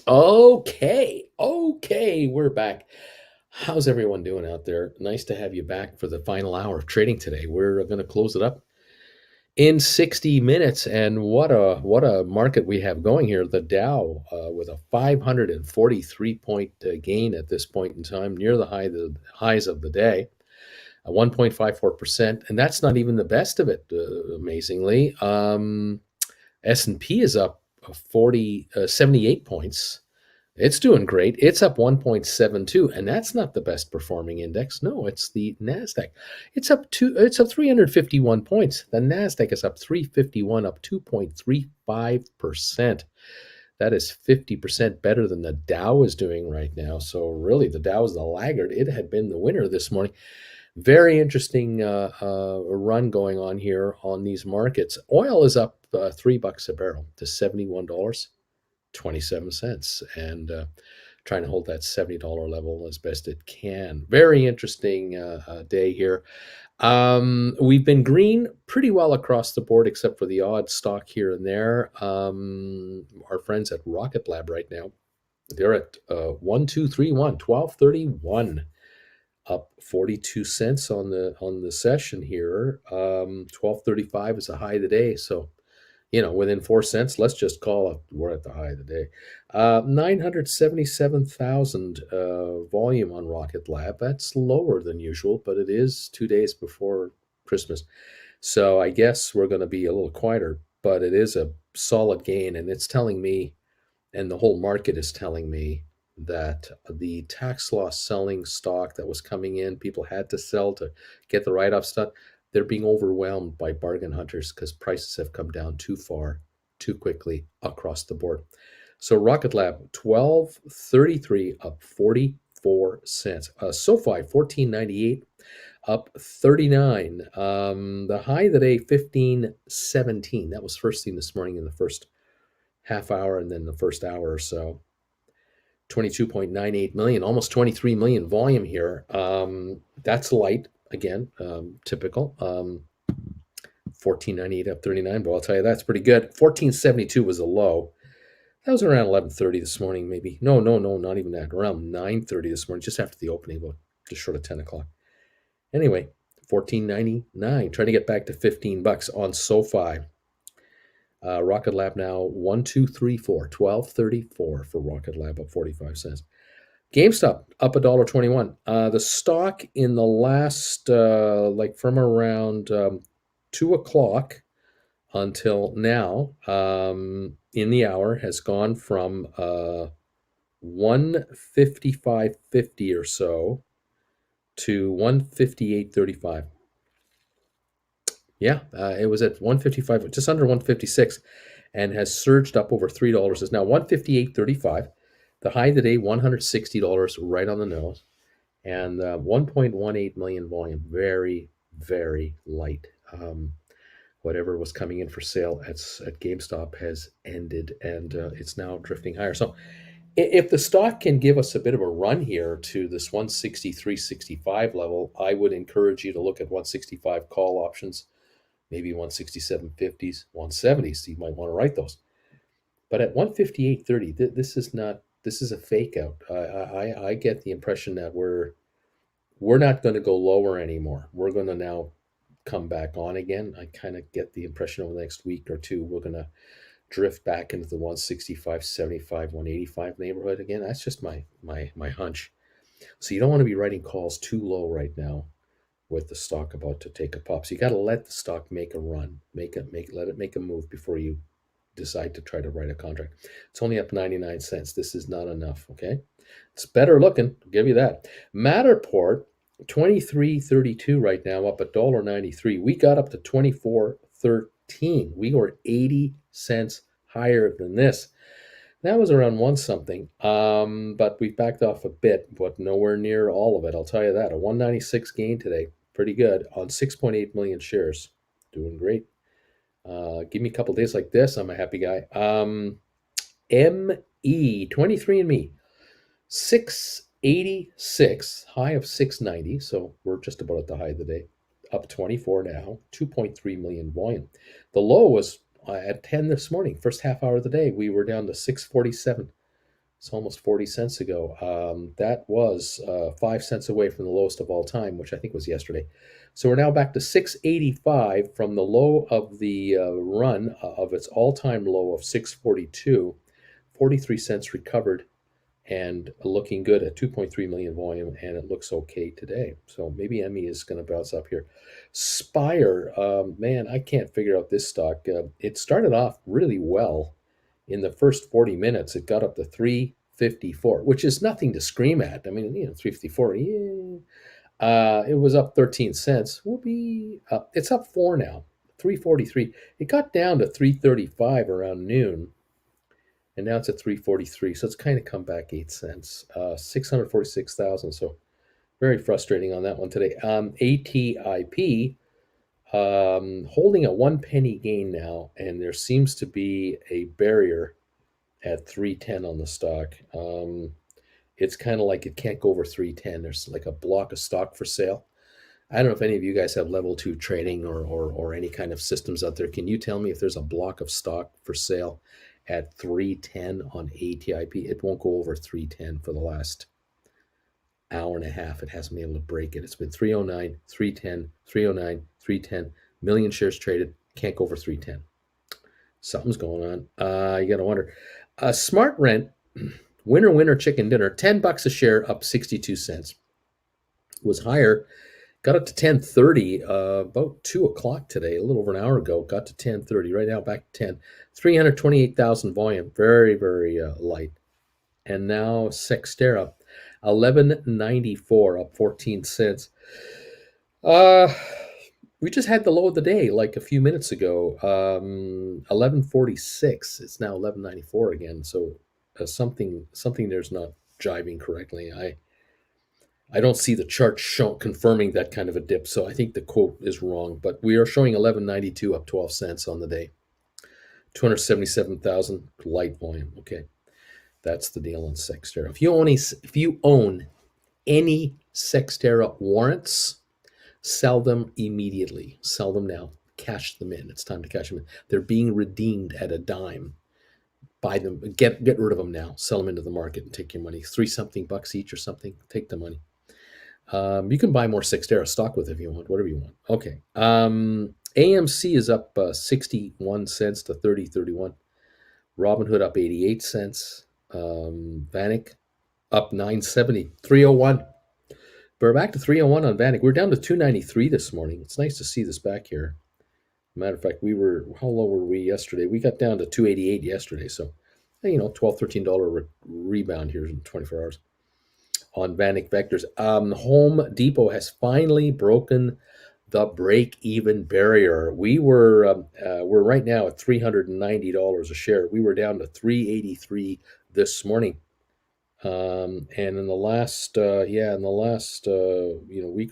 Okay, we're back. How's everyone doing out there? Nice to have you back for the final hour of trading today. We're going to close it up in 60 minutes, and what a market we have going here. The Dow with a 543 point gain at this point in time, near the highs of the day, 1.54%, and that's not even the best of it. Amazingly, S&P is up 78 points. It's doing great. It's up 1.72, and that's not the best performing index. No, it's the Nasdaq. It's up 351 points. The Nasdaq is up 351, up 2.35%. That is 50% better than the Dow is doing right now. So really, the Dow is the laggard. It had been the winner this morning. Very interesting run going on here on these markets. Oil is up $3 a barrel to $71.27, and trying to hold that $70 level as best it can. Very interesting day here. We've been green pretty well across the board, except for the odd stock here and there. Our friends at Rocket Lab right now, they're at 1231, up 42 cents on the session here. 1235 is the high of the day, so within 4 cents, let's just call it, we're at the high of the day. 977,000 volume on Rocket Lab. That's lower than usual, but it is 2 days before Christmas. So I guess we're going to be a little quieter, but it is a solid gain, and it's telling me, and the whole market is telling me, that the tax loss selling stock that was coming in, people had to sell to get the write-off stuff. They're being overwhelmed by bargain hunters because prices have come down too far, too quickly across the board. So Rocket Lab, 1233, up 44 cents. SoFi, 1498, up 39. The high of the day, 1517. That was first thing this morning in the first half hour, and then the first hour or so. 22.98 million, almost 23 million volume here. That's light. Again, typical. 1498 up 39, but I'll tell you that's pretty good. 1472 was a low. That was around 11:30 this morning, maybe. No, not even that. Around 9:30 this morning, just after the opening, about just short of 10 o'clock. Anyway, 1499. Trying to get back to $15 on SoFi. Rocket Lab now 1234, 1234 for Rocket Lab, up 45 cents. GameStop up $1.21. The stock in the last, from around 2 o'clock until now, in the hour, has gone from 155.50 or so to 158.35. Yeah, it was at 155, just under 156, and has surged up over $3. Is now 158.35. The high of the day, $160, right on the nose, and 1.18 million volume. Very, very light. Whatever was coming in for sale at GameStop has ended, and it's now drifting higher. So if the stock can give us a bit of a run here to this 163.65 level, I would encourage you to look at 165 call options, maybe 167.50s, 170s. You might want to write those. But at 158.30, this is a fake out. I get the impression that we're not going to go lower anymore. We're going to now come back on again. I kind of get the impression over the next week or two we're going to drift back into the 165.75, 185 neighborhood again. That's just my hunch. So you don't want to be writing calls too low right now with the stock about to take a pop. So you got to let the stock make a run, let it make a move before you decide to try to write a contract. It's only up 99 cents. This is not enough, okay? It's better looking, I'll give you that. Matterport, 23.32 right now, up $1.93. We got up to 24.13. We were 80 cents higher than this. That was around one something, but we backed off a bit, but nowhere near all of it. I'll tell you that. A 196 gain today, pretty good on 6.8 million shares. Doing great. Give me a couple days like this, I'm a happy guy. ME, 23andMe, 686, high of 690, so we're just about at the high of the day. Up 24 now, 2.3 million volume. The low was at 10 this morning, first half hour of the day. We were down to 647. It's almost 40 cents ago. That was 5 cents away from the lowest of all time, which I think was yesterday. So we're now back to 685 from the low of the run of its all-time low of 642. 43 cents recovered and looking good at 2.3 million volume, and it looks okay today. So maybe ME is going to bounce up here. Spire, man, I can't figure out this stock. It started off really well in the first 40 minutes. It got up to 354, which is nothing to scream at. I mean, 354, yeah. It was up 13 cents. It's up 4 now, 343. It got down to 335 around noon, and now it's at 343. So it's kind of come back 8 cents. 646,000. So very frustrating on that one today. ATIP holding a 1 penny gain now, and there seems to be a barrier at 310 on the stock. It's kind of like it can't go over 310. There's like a block of stock for sale. I don't know if any of you guys have level 2 trading or any kind of systems out there. Can you tell me if there's a block of stock for sale at 310 on ATIP? It won't go over 310 for the last hour and a half. It hasn't been able to break it. It's been 309, 310, 309, 310. Million shares traded. Can't go over 310. Something's going on. You got to wonder. Smart Rent, winner chicken dinner, $10 a share, up 62 cents. Was higher. Got up to 1030 about 2 o'clock today, a little over an hour ago. Got to 1030. Right now, back to 10. 328,000 volume. Very, very light. And now Sextera, 1194, up 14 cents. We just had the low of the day like a few minutes ago. 1146. It's now 1194 again. So something there's not jiving correctly. I don't see the chart confirming that kind of a dip, so I think the quote is wrong. But we are showing 1192, up 12 cents on the day. 277,000 light volume. Okay, that's the deal on Sextera. If you own any Sextera warrants, sell them immediately. Sell them now. Cash them in. It's time to cash them in. They're being redeemed at a dime. Buy them. Get rid of them now. Sell them into the market and take your money. $3-something each or something. Take the money. You can buy more Sextera stock with it if you want, whatever you want. Okay. AMC is up 61 cents to 30.31. Robinhood up 88 cents. Vanik up 970, 301. We're back to 301 on Vanik. We're down to 293 this morning. It's nice to see this back here. Matter of fact, how low were we yesterday? We got down to 288 yesterday. So, $12, $13 rebound here in 24 hours. On Vanik Vectors. Home Depot has finally broken the break-even barrier. We're right now at $390 a share. We were down to $383 this morning. And in the last week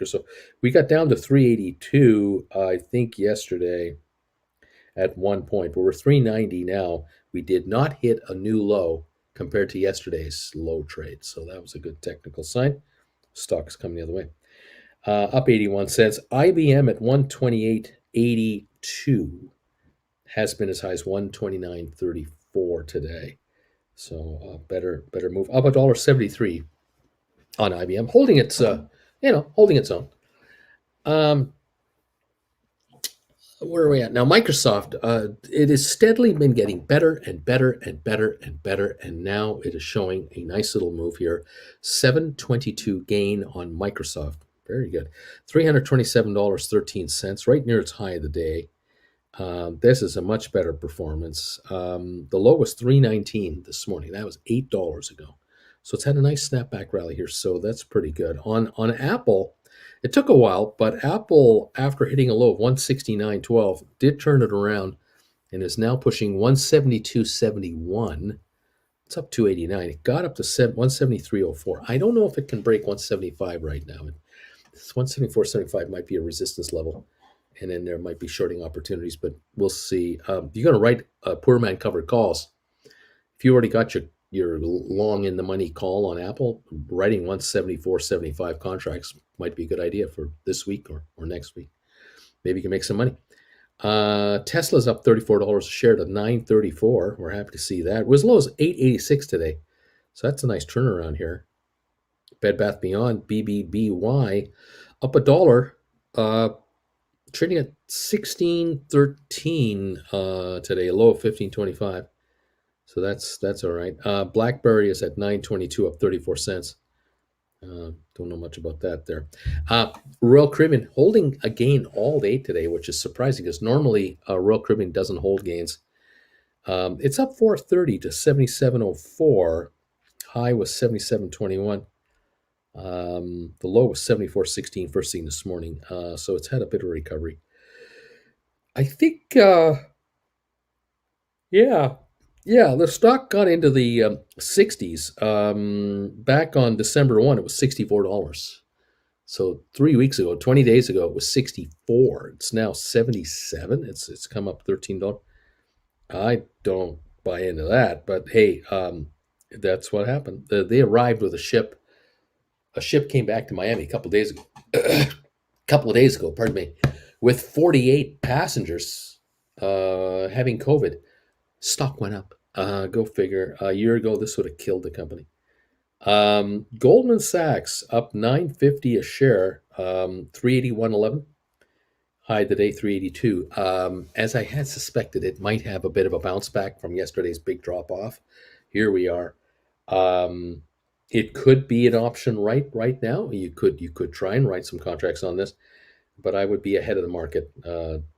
or so, we got down to 382, I think yesterday at one point, but we're 390 now. We did not hit a new low compared to yesterday's low trade. So that was a good technical sign. Stock is coming the other way. Up 81 cents. IBM at 128.82 has been as high as 129.34 today. So better move. Up $1.73 on IBM, holding its own. Where are we at now? Microsoft, it has steadily been getting better and better and better and better, and now it is showing a nice little move here. 722 gain on Microsoft. Very good. $327.13, right near its high of the day. This is a much better performance. The low was $319 this morning. That was $8 ago. So it's had a nice snapback rally here. So that's pretty good. On Apple, it took a while, but Apple, after hitting a low of 169.12, did turn it around and is now pushing 172.71. It's up 289. It got up to 173.04. I don't know if it can break 175 right now. 174.75 might be a resistance level, and then there might be shorting opportunities, but we'll see. You're going to write poor man covered calls. If you already got your long in the money call on Apple, writing 174.75 contracts might be a good idea for this week or next week. Maybe you can make some money. Tesla's up $34 a share to $934. We're happy to see that. It was as low as $886 today. So that's a nice turnaround here. Bed Bath Beyond, BBBY, up a dollar, trading at 16.13 today, low of 15.25. So that's all right. BlackBerry is at 9.22, up 34 cents. Don't know much about that there. Royal Caribbean holding a gain all day today, which is surprising because normally Royal Caribbean doesn't hold gains. It's up 4.30 to 77.04. High was 77.21. The low was 74.16 first thing this morning. So it's had a bit of recovery. I think, yeah, the stock got into the 60s. Back on December 1, it was $64. So 3 weeks ago, 20 days ago, it was 64. It's now 77. It's come up $13. I don't buy into that, but hey, that's what happened. They arrived with a ship. A ship came back to Miami a couple of days ago. Pardon me, with 48 passengers having COVID. Stock went up. Go figure. A year ago, this would have killed the company. Goldman Sachs up 9.50 a share, 381.11. High today 382. As I had suspected, it might have a bit of a bounce back from yesterday's big drop off. Here we are. It could be an option right now. You could try and write some contracts on this, but I would be ahead of the market,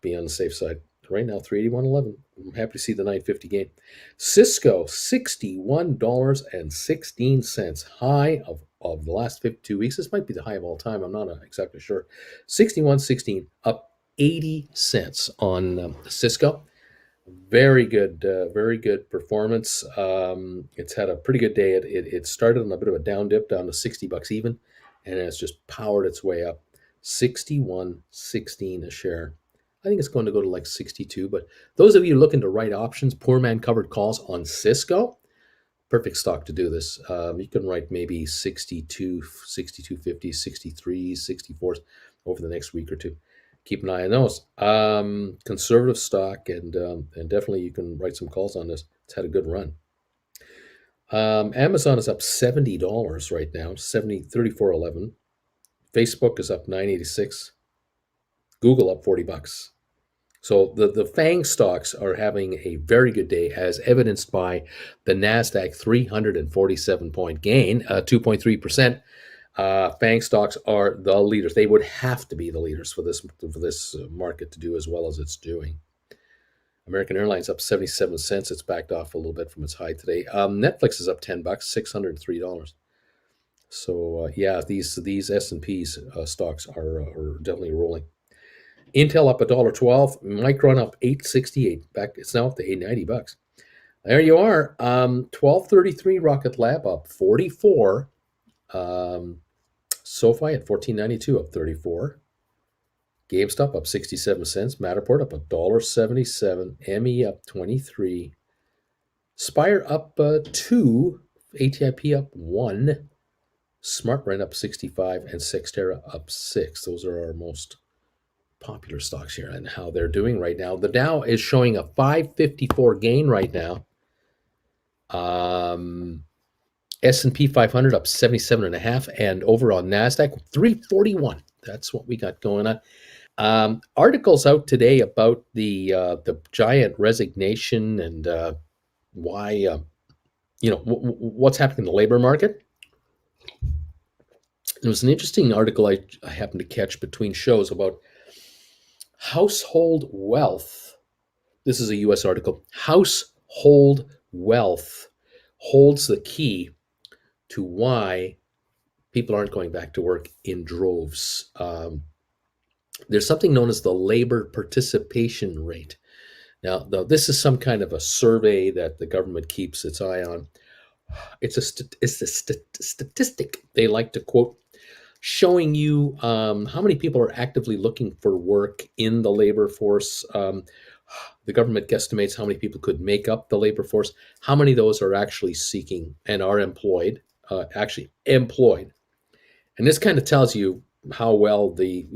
be on the safe side. Right now, 381.11. I'm happy to see the 950 gain. Cisco, $61.16. High of the last 52 weeks. This might be the high of all time. I'm not exactly sure. 61.16, up 80 cents on Cisco. Very good performance. It's had a pretty good day. It started on a bit of a down dip down to $60 even, and it's just powered its way up. 61.16 a share. I think it's going to go to like 62, but those of you looking to write options, poor man covered calls on Cisco, perfect stock to do this. You can write maybe 62, 62.50, 63, 64 over the next week or two. Keep an eye on those. Conservative stock, and definitely you can write some calls on this. It's had a good run. Amazon is up $70 right now, 34.11. Facebook is up 9.86. Google up $40. So the FANG stocks are having a very good day, as evidenced by the NASDAQ 347-point gain, 2.3%. FANG stocks are the leaders. They would have to be the leaders for this market to do as well as it's doing. American Airlines up 77 cents. It's backed off a little bit from its high today. Netflix is up $10, $603. So yeah, these S&P's stocks are definitely rolling. Intel up $1.12. Micron up $8.68. Back, it's now up to $8.90. There you are. 12.33. Rocket Lab up 44. SoFi at $14.92, up 34. GameStop up 67 cents. Matterport up $1.77. ME up 23. Spire up 2. ATIP up 1. SmartRent up 65, and Sextera up 6. Those are our most popular stocks here and how they're doing right now. The Dow is showing a 554 gain right now. S&P 500 up 77.5, and over on NASDAQ 341. That's what we got going on. Articles out today about the giant resignation and why what's happening in the labor market. There was an interesting article I happened to catch between shows about household wealth. This is a U.S. article. Household wealth holds the key to why people aren't going back to work in droves. There's something known as the labor participation rate. Now, this is some kind of a survey that the government keeps its eye on. It's a statistic they like to quote, showing you how many people are actively looking for work in the labor force. The government guesstimates how many people could make up the labor force, how many of those are actually seeking and are employed, And this kind of tells you how well the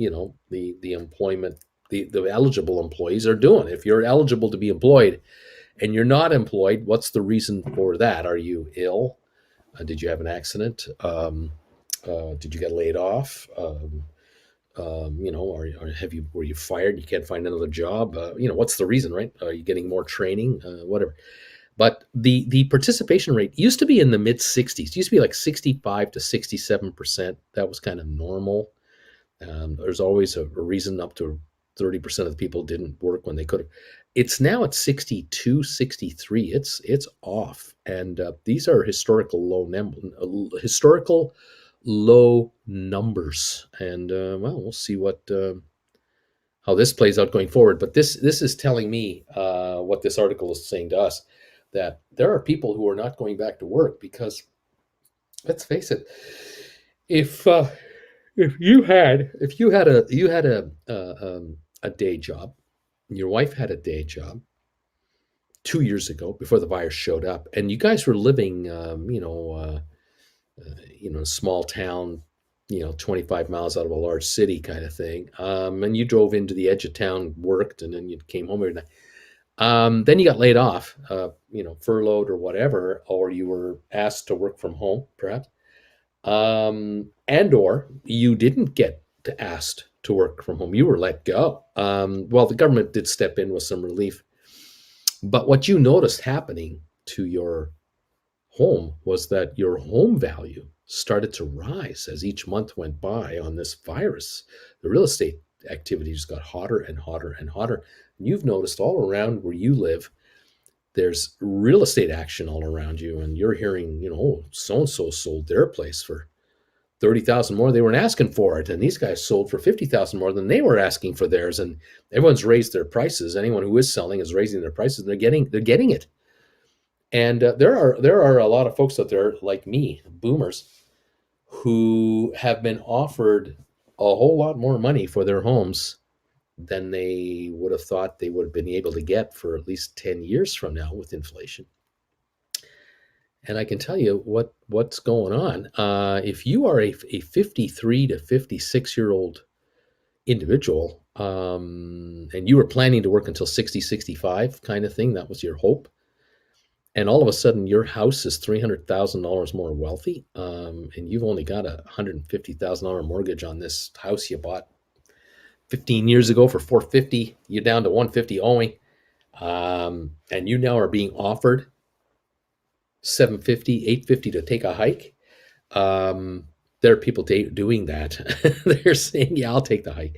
employment, the eligible employees are doing. If you're eligible to be employed and you're not employed, what's the reason for that? Are you ill? Did you have an accident? Did you get laid off? Or have you were you fired? You can't find another job. What's the reason, right? Are you getting more training? Whatever. But the participation rate used to be in the mid 60s. It used to be like 65 to 67%. That was kind of normal. There's always a reason up to 30% of the people didn't work when they could have. It's now at 62, 63. It's off, and these are historical low numbers. And well, we'll see what how this plays out going forward. But this is telling me what this article is saying to us, that there are people who are not going back to work because, let's face it, if if you had a day job, your wife had a day job 2 years ago before the virus showed up, and you guys were living, a small town, 25 miles out of a large city kind of thing, and you drove into the edge of town, worked, and then you came home every night. Then you got laid off, furloughed or whatever, or you were asked to work from home, perhaps, and or you didn't get asked to work from home. You were let go. Well, the government did step in with some relief, but what you noticed happening to your home was that your home value started to rise as each month went by on this virus. The real estate activities got hotter and hotter and hotter. And you've noticed all around where you live, there's real estate action all around you, and you're hearing, oh, so and so sold their place for 30,000 more. They weren't asking for it, and these guys sold for 50,000 more than they were asking for theirs. And everyone's raised their prices. Anyone who is selling is raising their prices. And they're getting it. And there are a lot of folks out there like me, boomers, who have been offered a whole lot more money for their homes than they would have thought they would have been able to get for at least 10 years from now with inflation. And I can tell you what's going on. If you are a 53 to 56-year-old individual, and you were planning to work until 60, 65 kind of thing, that was your hope, and all of a sudden your house is $300,000 more wealthy, and you've only got a $150,000 mortgage on this house you bought 15 years ago for $450, you're down to $150 owing, and you now are being offered $750, $850 to take a hike. There are people doing that. They're saying, "Yeah, I'll take the hike.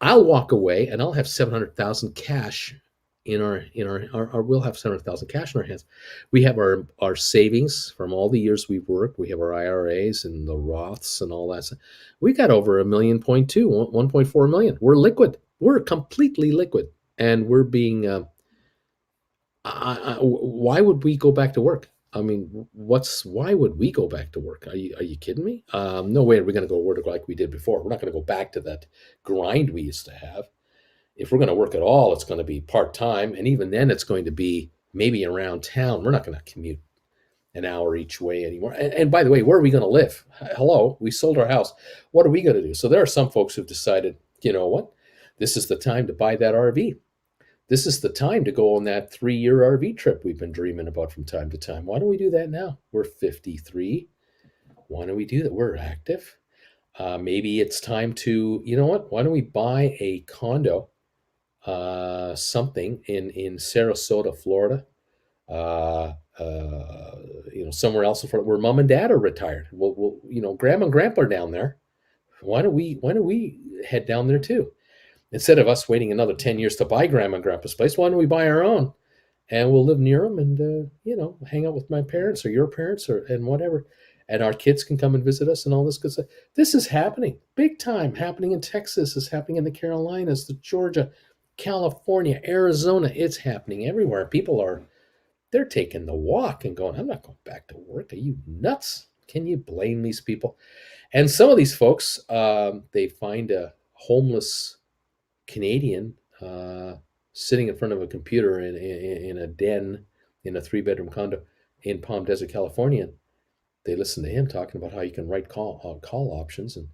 I'll walk away, and I'll have 700,000 cash in our we'll have 700,000 cash in our hands. We have our savings from all the years we've worked. We have our IRAs and the Roths and all that stuff. We got over a million, 1.4 million. We're liquid. We're completely liquid, and we're being. Why would we go back to work? I mean, why would we go back to work? Are you kidding me? No way are we going to go to work like we did before. We're not going to go back to that grind we used to have. If we're going to work at all, it's going to be part-time. And even then it's going to be maybe around town. We're not going to commute an hour each way anymore. And by the way, where are we going to live? Hello, we sold our house. What are we going to do? So there are some folks who've decided, you know what? This is the time to buy that RV. This is the time to go on that 3-year RV trip we've been dreaming about from time to time. Why don't we do that now? We're 53. Why don't we do that? We're active. Maybe it's time to, you know what? Why don't we buy a condo, something in Sarasota, Florida, somewhere else in Florida where mom and dad are retired. We'll grandma and grandpa are down there. Why don't we head down there too? Instead of us waiting another 10 years to buy grandma and grandpa's place, why don't we buy our own? And we'll live near them and, hang out with my parents or your parents and whatever. And our kids can come and visit us and all this good stuff. This is happening big time, happening in Texas, is happening in the Carolinas, the Georgia, California, Arizona. It's happening everywhere. They're taking the walk and going, I'm not going back to work. Are you nuts? Can you blame these people? And some of these folks, they find a homeless Canadian sitting in front of a computer in a den in a 3-bedroom condo in Palm Desert, California. They listen to him talking about how you can write call options and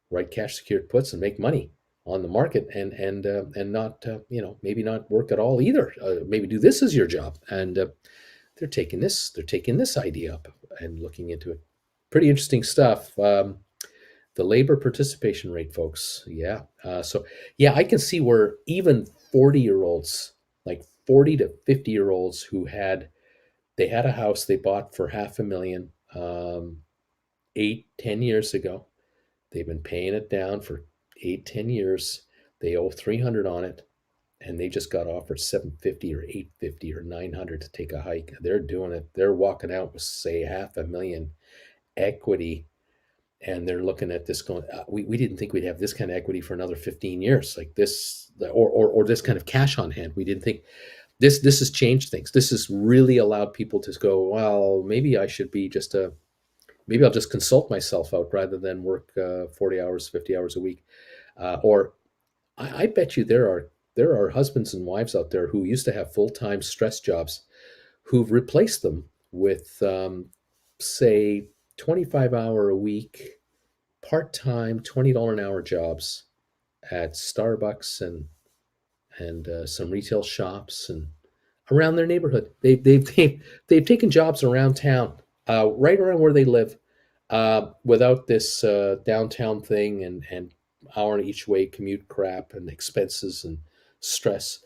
write cash secured puts and make money on the market and not maybe not work at all either. Maybe do this as your job. And they're taking this idea up. and looking into it. Pretty interesting stuff. The labor participation rate, folks. Yeah. So, yeah, I can see where even 40-year-olds, like 40 to 50-year-olds who they had a house they bought for half a million 8, 10 years ago. They've been paying it down for 8, 10 years. They owe 300 on it, and they just got offered 750 or 850 or 900 to take a hike. They're doing it. They're walking out with, say, half a million equity, and they're looking at this going, we didn't think we'd have this kind of equity for another 15 years, like this, or this kind of cash on hand. We didn't think this has changed things. This has really allowed people to go, well, maybe I should be maybe I'll just consult myself out rather than work 40 hours, 50 hours a week. Or I bet you there are husbands and wives out there who used to have full-time stress jobs who've replaced them with, say, 25-hour a week, part-time, $20 an hour jobs at Starbucks and some retail shops and around their neighborhood. They've taken jobs around town, right around where they live, without this downtown thing and hour each way commute crap and expenses and stress.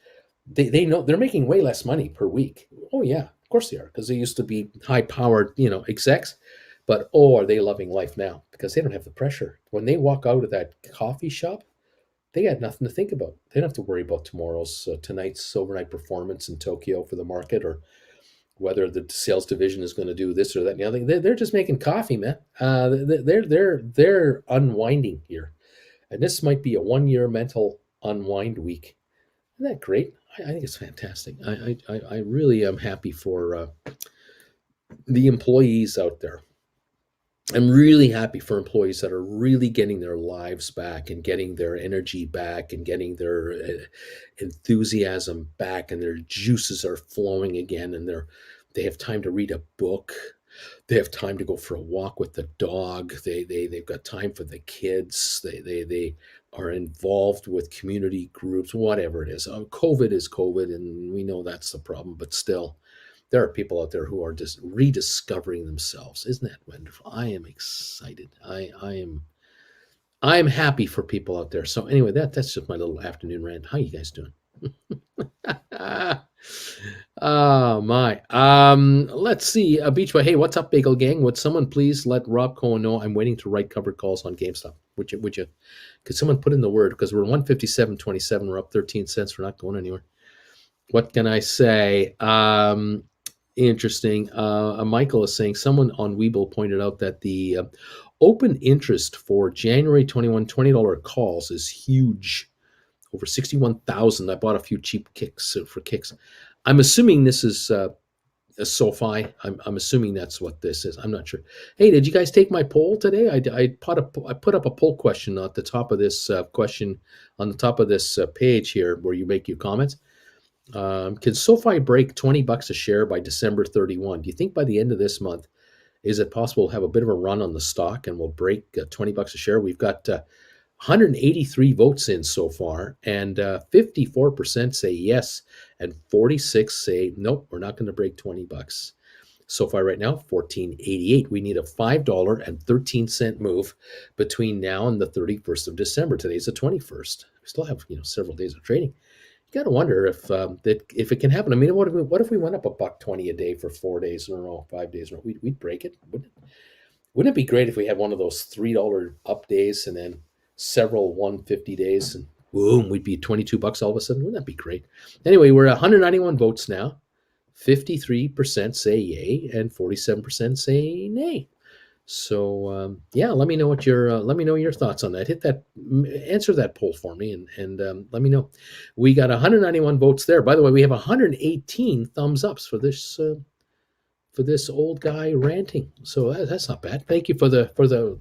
They know they're making way less money per week. Oh yeah, of course they are, because they used to be high powered, execs. But oh, are they loving life now because they don't have the pressure. When they walk out of that coffee shop, they got nothing to think about. They don't have to worry about tonight's overnight performance in Tokyo for the market, or whether the sales division is going to do this or that and the other thing. They're just making coffee, man. They're unwinding here, and this might be a 1 year mental unwind week. Isn't that great? I think it's fantastic. I really am happy for the employees out there. I'm really happy for employees that are really getting their lives back and getting their energy back and getting their enthusiasm back, and their juices are flowing again, and they have time to read a book. They have time to go for a walk with the dog. They've got time for the kids. They are involved with community groups, whatever it is. COVID is COVID, and we know that's the problem, but still, there are people out there who are just rediscovering themselves. Isn't that wonderful? I am excited. I am happy for people out there. So anyway, that's just my little afternoon rant. How you guys doing? Oh my. Let's see. Beach Boy. Hey, what's up, Bagel Gang? Would someone please let Rob Cohen know I'm waiting to write covered calls on GameStop? Would you? Could someone put in the word? Because we're 157.27. We're up 13 cents. We're not going anywhere. What can I say? Interesting. Michael is saying someone on Webull pointed out that the open interest for January 21 $20 calls is huge, over 61,000. I bought a few cheap kicks for kicks. I'm assuming this is a SoFi. I'm assuming that's what this is. I'm not sure. Hey, did you guys take my poll today? I put up a poll question at the top of this page here where you make your comments. Can SoFi break $20 a share by December 31? Do you think by the end of this month, is it possible to have a bit of a run on the stock and we'll break $20 a share? We've got 183 votes in so far, and 54% say yes, and 46 say nope, we're not going to break $20. SoFi right now, 14.88. We need a $5.13 move between now and the 31st of December. Today's the 21st. We still have several days of trading. You got to wonder if it can happen. I mean, what if we went up $1.20 a day for 4 days in a row, 5 days in a row? We'd break it, wouldn't it? Wouldn't it be great if we had one of those $3 up days and then several 150 days and boom, we'd be $22 all of a sudden? Wouldn't that be great? Anyway, we're 191 votes now. 53% say yay and 47% say nay. So yeah, let me know your thoughts on that. Answer that poll for me, and let me know. We got 191 votes there. By the way, we have 118 thumbs ups for this old guy ranting. So that's not bad. Thank you for the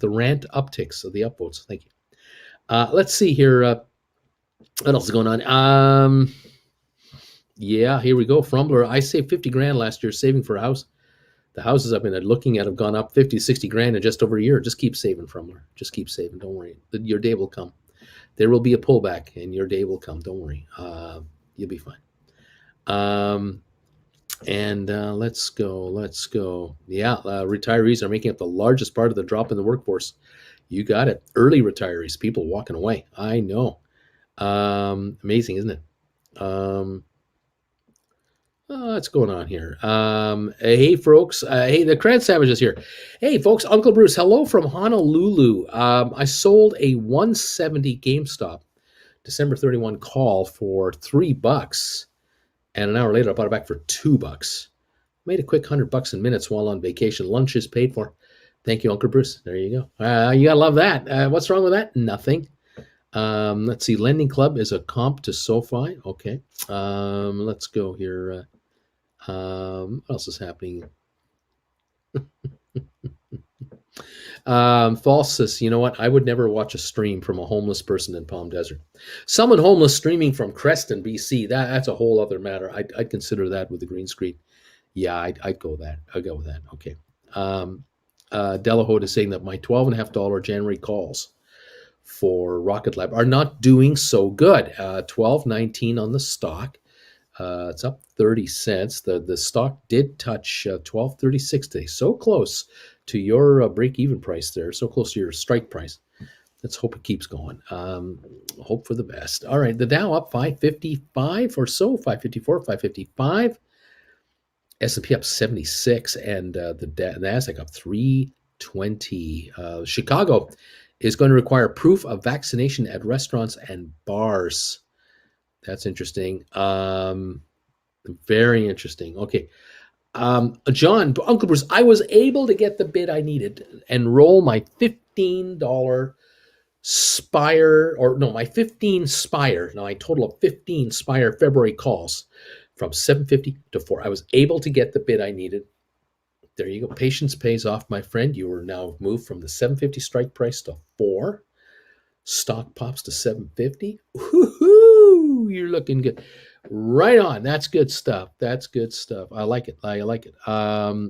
rant upticks of the upvotes. Thank you. Let's see here. What else is going on? Yeah, here we go. Frumbler. I saved 50 grand last year saving for a house. The houses I've been looking at have gone up 50, 60 grand in just over a year. Just keep saving, Frumbler. Just keep saving. Don't worry. Your day will come. There will be a pullback, and your day will come. Don't worry. You'll be fine. And let's go. Yeah, retirees are making up the largest part of the drop in the workforce. You got it. Early retirees, people walking away. I know. Amazing, isn't it? What's going on here? Hey, folks. Hey, the Cran Savage is here. Hey, folks. Uncle Bruce, hello from Honolulu. I sold a 170 GameStop December 31 call for $3, and an hour later, I bought it back for $2. Made a quick $100 in minutes while on vacation. Lunch is paid for. Thank you, Uncle Bruce. There you go. You gotta love that. What's wrong with that? Nothing. Let's see. Lending Club is a comp to SoFi. Okay. Let's go here. What else is happening? Falsus, you know what? I would never watch a stream from a homeless person in Palm Desert. Someone homeless streaming from Creston, BC. That's a whole other matter. I'd consider that with the green screen. Yeah, I'd go that. I'll go with that. Okay. Delahote is saying that my $12.50 January calls for Rocket Lab are not doing so good. $12.19 on the stock. It's up 30 cents. The stock did touch $12.36 today. So close to your break-even price there. So close to your strike price. Let's hope it keeps going. Hope for the best. All right, the Dow up 555 or so, 554, 555. S&P up 76, and the NASDAQ up 320. Chicago is going to require proof of vaccination at restaurants and bars. That's interesting. Very interesting. Okay. John, Uncle Bruce, I was able to get the bid I needed and roll my $15 Spire, or no, my 15 Spire. Now, I total of 15 Spire February calls from 750 to 4. I was able to get the bid I needed. There you go. Patience pays off, my friend. You are now moved from the 750 strike price to 4. Stock pops to 750. Woohoo! You're looking good. Right on. That's good stuff. That's good stuff. I like it. I like it.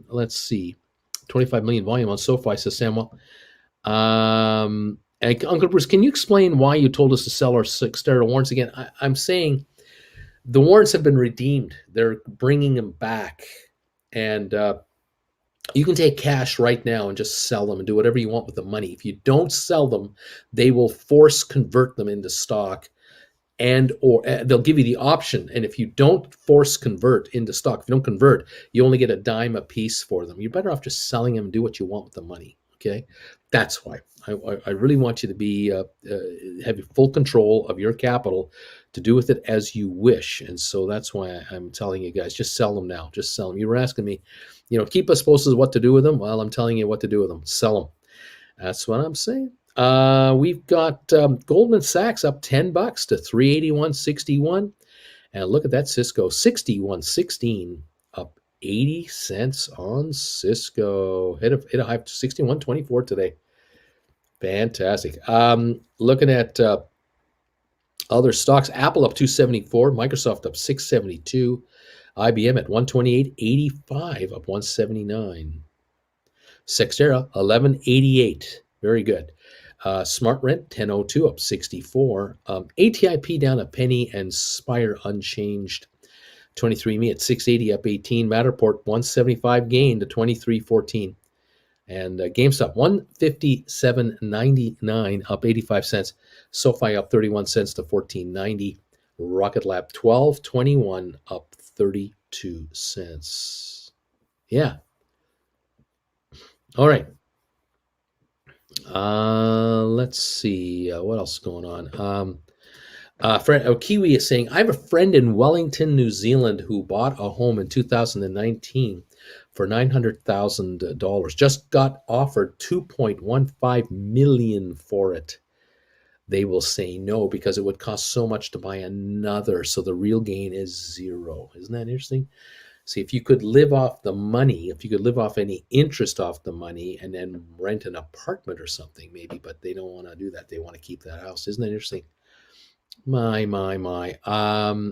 Let's see. 25 million volume on SoFi, says Samuel. And Uncle Bruce, can you explain why you told us to sell our Xterra warrants again? I'm saying the warrants have been redeemed. They're bringing them back. And you can take cash right now and just sell them and do whatever you want with the money. If you don't sell them, they will force convert them into stock, and or they'll give you the option. And if you don't force convert into stock, if you don't convert, you only get a dime a piece for them. You're better off just selling them and do what you want with the money. Okay, that's why I really want you to be have full control of your capital to do with it as you wish. And so that's why I'm telling you guys, just sell them now. Just sell them. You were asking me, keep us posted what to do with them. Well, I'm telling you what to do with them. Sell them. That's what I'm saying. We've got Goldman Sachs up $10 to 381.61. And look at that Cisco, 61.16, up 80 cents on Cisco. Hit a high of 61.24 today. Fantastic. Looking at other stocks, Apple up 274, Microsoft up 672, IBM at 128.85, up 179. Xterra 1188, very good. Smart Rent 1002, up 64. ATIP down a penny, and Spire unchanged. 23andMe at 680, up 18. Matterport 175 gain to 23.14. And GameStop 157.99, up 85 cents. SoFi up 31 cents to 14.90. Rocket Lab 12.21, up 32 cents. Yeah. All right. Let's see. What else is going on? Kiwi is saying, I have a friend in Wellington, New Zealand, who bought a home in 2019 for $900,000. Just got offered $2.15 million for it. They will say no because it would cost so much to buy another. So the real gain is zero. Isn't that interesting? See, if you could live off the money, if you could live off any interest off the money and then rent an apartment or something, maybe, but they don't want to do that. They want to keep that house. Isn't that interesting? My.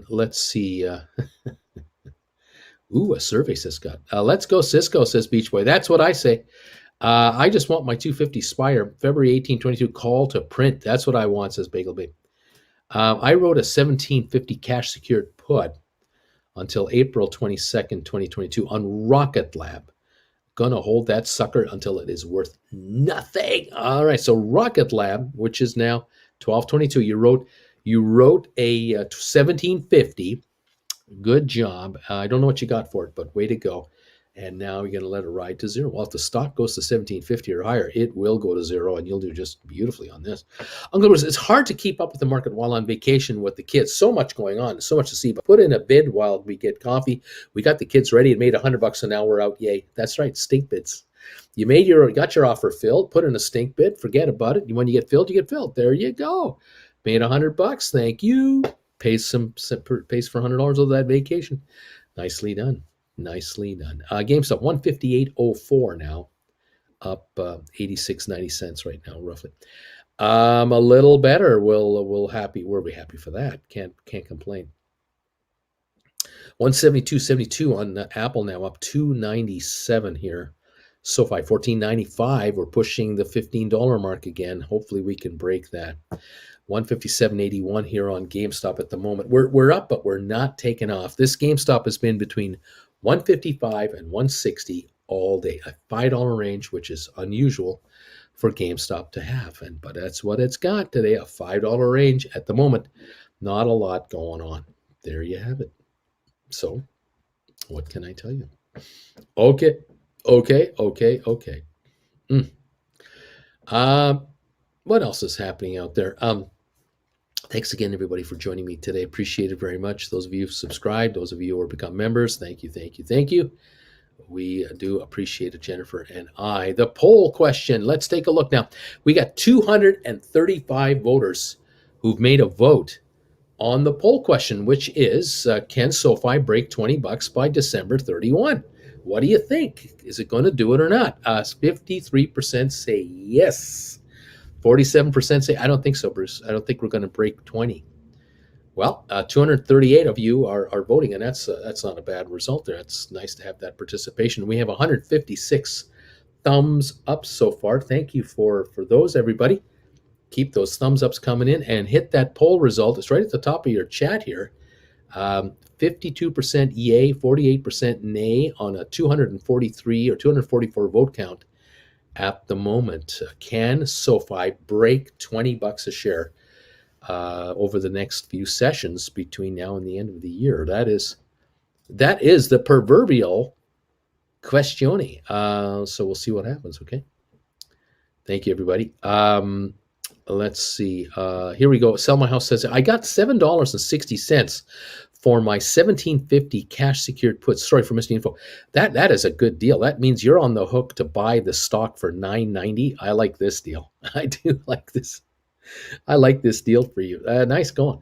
Let's see. Ooh, a survey says, Scott. Let's go Cisco, says Beach Boy. That's what I say. I just want my 250 Spire February 1822 call to print. That's what I want, says Bagel Babe. I wrote a 1750 cash secured put until April 22nd, 2022 on Rocket Lab. Gonna hold that sucker until it is worth nothing. All right, so Rocket Lab, which is now 1222, you wrote a 1750. Good job. I don't know what you got for it, but way to go. And now you're going to let it ride to zero. Well, if the stock goes to 1750 or higher, it will go to zero, and you'll do just beautifully on this. Uncle Bruce, it's hard to keep up with the market while on vacation with the kids. So much going on, so much to see. But put in a bid while we get coffee. We got the kids ready and made $100 an hour out. Yay! That's right, stink bids. You got your offer filled. Put in a stink bid. Forget about it. When you get filled, you get filled. There you go. Made $100. Thank you. Pays for $100 of that vacation. Nicely done. Nicely done. GameStop 158.04 now, up 86.90 right now, roughly. A little better. We'll be happy for that. Can't complain. 172.72 on Apple now, up 297 here. SoFi 14.95. We're pushing the $15 mark again. Hopefully we can break that. 157.81 here on GameStop at the moment. We're up, but we're not taking off. This GameStop has been between 155 and 160 all day, a $5 range, which is unusual for GameStop to have. But that's what it's got today, a $5 range at the moment. Not a lot going on. There you have it. So what can I tell you? Okay. What else is happening out there? Thanks again, everybody, for joining me today. Appreciate it very much. Those of you who've subscribed, those of you who have become members, thank you. We do appreciate it, Jennifer and I. The poll question, let's take a look now. We got 235 voters who've made a vote on the poll question, which is, can SoFi break $20 by December 31? What do you think? Is it going to do it or not? 53% say yes. 47% say, I don't think so, Bruce. I don't think we're going to break 20. Well, 238 of you are voting, and that's not a bad result there. It's nice to have that participation. We have 156 thumbs up so far. Thank you for those, everybody. Keep those thumbs ups coming in and hit that poll result. It's right at the top of your chat here. 52% yay, 48% nay on a 243 or 244 vote count. At the moment, can SoFi break $20 a share over the next few sessions between now and the end of the year? That is the proverbial questione. So we'll see what happens. Okay. Thank you, everybody. Let's see. Here we go. Sell My House says, I got $7.60 for my 1750 cash secured puts. Sorry for missing info. That is a good deal. That means you're on the hook to buy the stock for $9.90. I like this deal. I do like this. I like this deal for you. Nice going.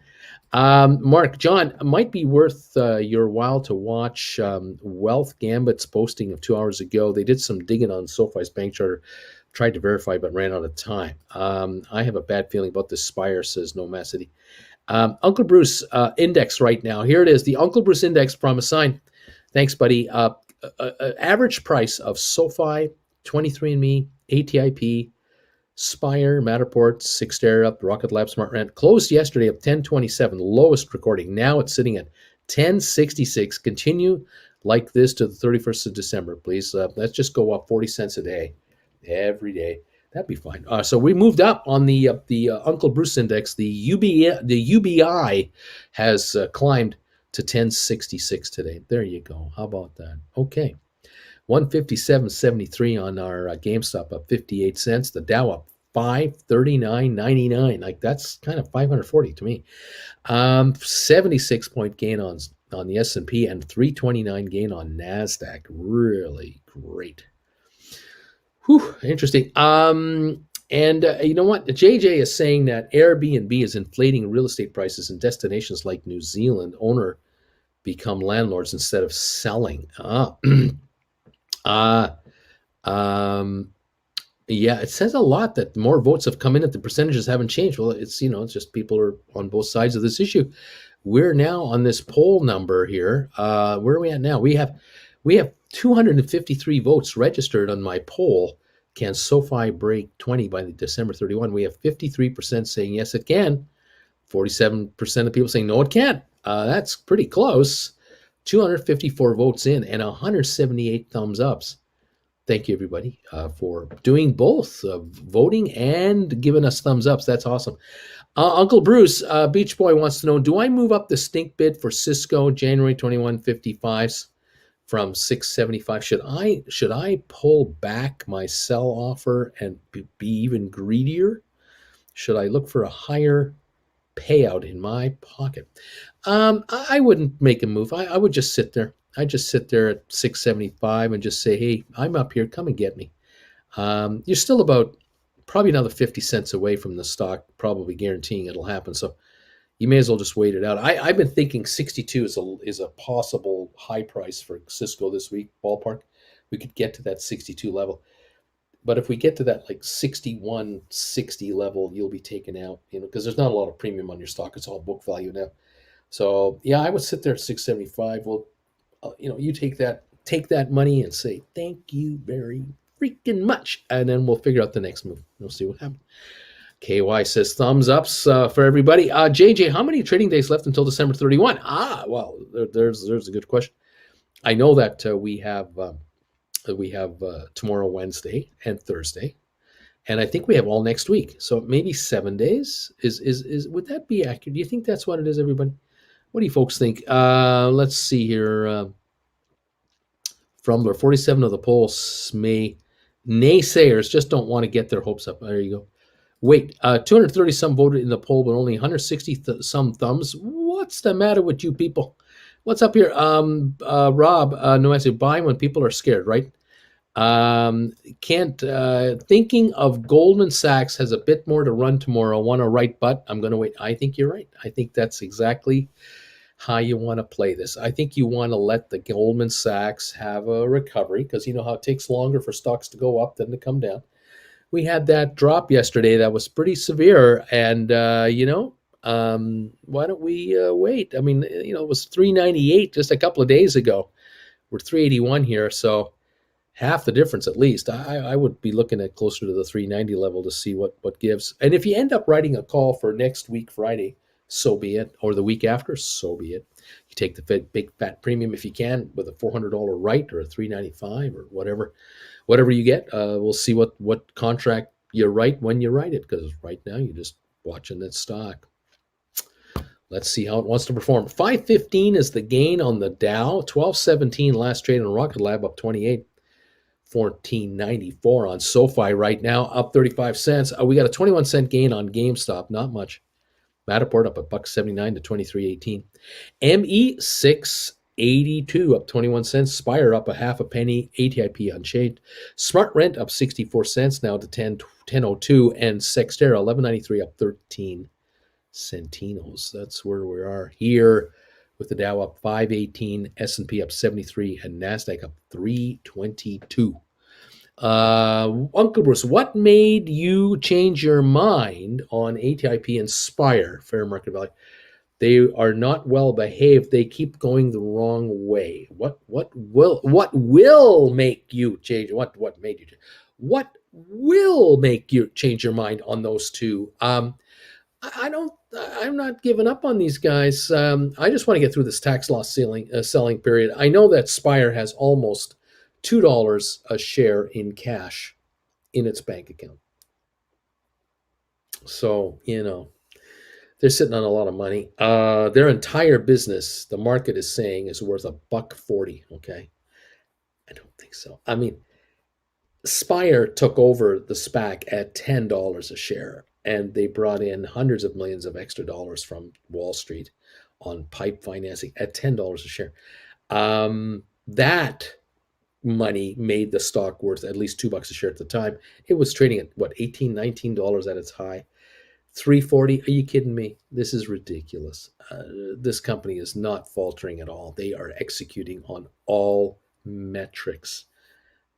Mark, John, it might be worth your while to watch Wealth Gambit's posting of 2 hours ago. They did some digging on SoFi's bank charter. Tried to verify, but ran out of time. I have a bad feeling about this Spire, says No Massity. Uncle Bruce index right now. Here it is, the Uncle Bruce index from a sign. Thanks, buddy. Average price of SoFi, 23andMe, ATIP, Spire, Matterport, Cyxtera, Rocket Lab, Smart Rent closed yesterday at 1027, lowest recording. Now it's sitting at 1066. Continue like this to the 31st of December, please. Let's just go up 40 cents a day every day. That'd be fine. So we moved up on the Uncle Bruce index. The UBI has climbed to 1066 today. There you go. How about that? Okay. 157.73 on our GameStop, up 58 cents. The Dow up 539.99. Like, that's kind of 540 to me. 76 point gain on the S&P and 329 gain on NASDAQ. Really great. Whew, interesting. And you know what? JJ is saying that Airbnb is inflating real estate prices in destinations like New Zealand. Owner become landlords instead of selling. Yeah, it says a lot that more votes have come in, that the percentages haven't changed. Well, it's just people are on both sides of this issue. We're now on this poll number here. Where are we at now? We have 253 votes registered on my poll. Can SoFi break 20 by December 31? We have 53% saying yes, it can. 47% of people saying no, it can't. That's pretty close. 254 votes in and 178 thumbs ups. Thank you, everybody, for doing both, voting and giving us thumbs ups. That's awesome. Uncle Bruce, Beach Boy wants to know, do I move up the stink bid for Cisco January 21 55s from 675? Should I pull back my sell offer and be even greedier? Should I look for a higher payout in my pocket? I wouldn't make a move. I would just sit there. I just sit there at 675 and just say, hey, I'm up here. Come and get me. You're still about probably another 50 cents away from the stock, probably guaranteeing it'll happen. So you may as well just wait it out. I've been thinking 62 is a possible high price for Cisco this week, ballpark. We could get to that 62 level. But if we get to that like 61, 60 level, you'll be taken out, because there's not a lot of premium on your stock. It's all book value now. So yeah, I would sit there at 675. Well, you take that money and say thank you very freaking much, and then we'll figure out the next move. We'll see what happens. KY says thumbs ups for everybody. JJ, how many trading days left until December 31? Well, there's a good question. I know that we have tomorrow, Wednesday, and Thursday, and I think we have all next week. So maybe 7 days. Is would that be accurate? Do you think that's what it is, everybody? What do you folks think? Let's see here. From 47 of the polls may naysayers just don't want to get their hopes up. There you go. Wait, 230 some voted in the poll, but only 160 some thumbs. What's the matter with you people? What's up here? Rob, no, I say buy when people are scared, right? Thinking of Goldman Sachs has a bit more to run tomorrow. Want to write, but I'm going to wait. I think you're right. I think that's exactly how you want to play this. I think you want to let the Goldman Sachs have a recovery, because you know how it takes longer for stocks to go up than to come down. We had that drop yesterday that was pretty severe, and why don't we wait? I mean, it was 398 just a couple of days ago. We're 381 here, so half the difference at least. I would be looking at closer to the 390 level to see what gives. And if you end up writing a call for next week, Friday, so be it, or the week after, so be it. You take the big fat premium if you can with a $400 right or a $395 or whatever you get. We'll see what contract you write when you write it, because right now you're just watching that stock. Let's see how it wants to perform. 515 is the gain on the Dow. 1217 last trade on Rocket Lab, up 28. 1494 on SoFi right now, up 35 cents. We got a 21 cent gain on GameStop, not much. Matterport up $1.79 to 23.18. ME 682 up 21 cents. Spire up a half a penny. ATIP unchanged. Smart Rent up 64 cents now to 10.02, and Sextera 11.93 up 13 centinos. That's where we are here, with the Dow up 518, S&P up 73, and NASDAQ up 322. Uncle Bruce, what made you change your mind on ATIP and Spire, fair market value? They are not well behaved. They keep going the wrong way. What will make you change? What made you change? What will make you change your mind on those two? I'm not giving up on these guys. I just want to get through this tax loss selling period. I know that Spire has almost $2 a share in cash in its bank account. So, they're sitting on a lot of money. Their entire business, the market is saying, is worth $1.40. Okay. I don't think so. I mean, Spire took over the SPAC at $10 a share, and they brought in hundreds of millions of extra dollars from Wall Street on pipe financing at $10 a share. That money made the stock worth at least $2 a share at the time. It was trading at $18, $19 at its high. $3.40. Are you kidding me? This is ridiculous. This company is not faltering at all. They are executing on all metrics.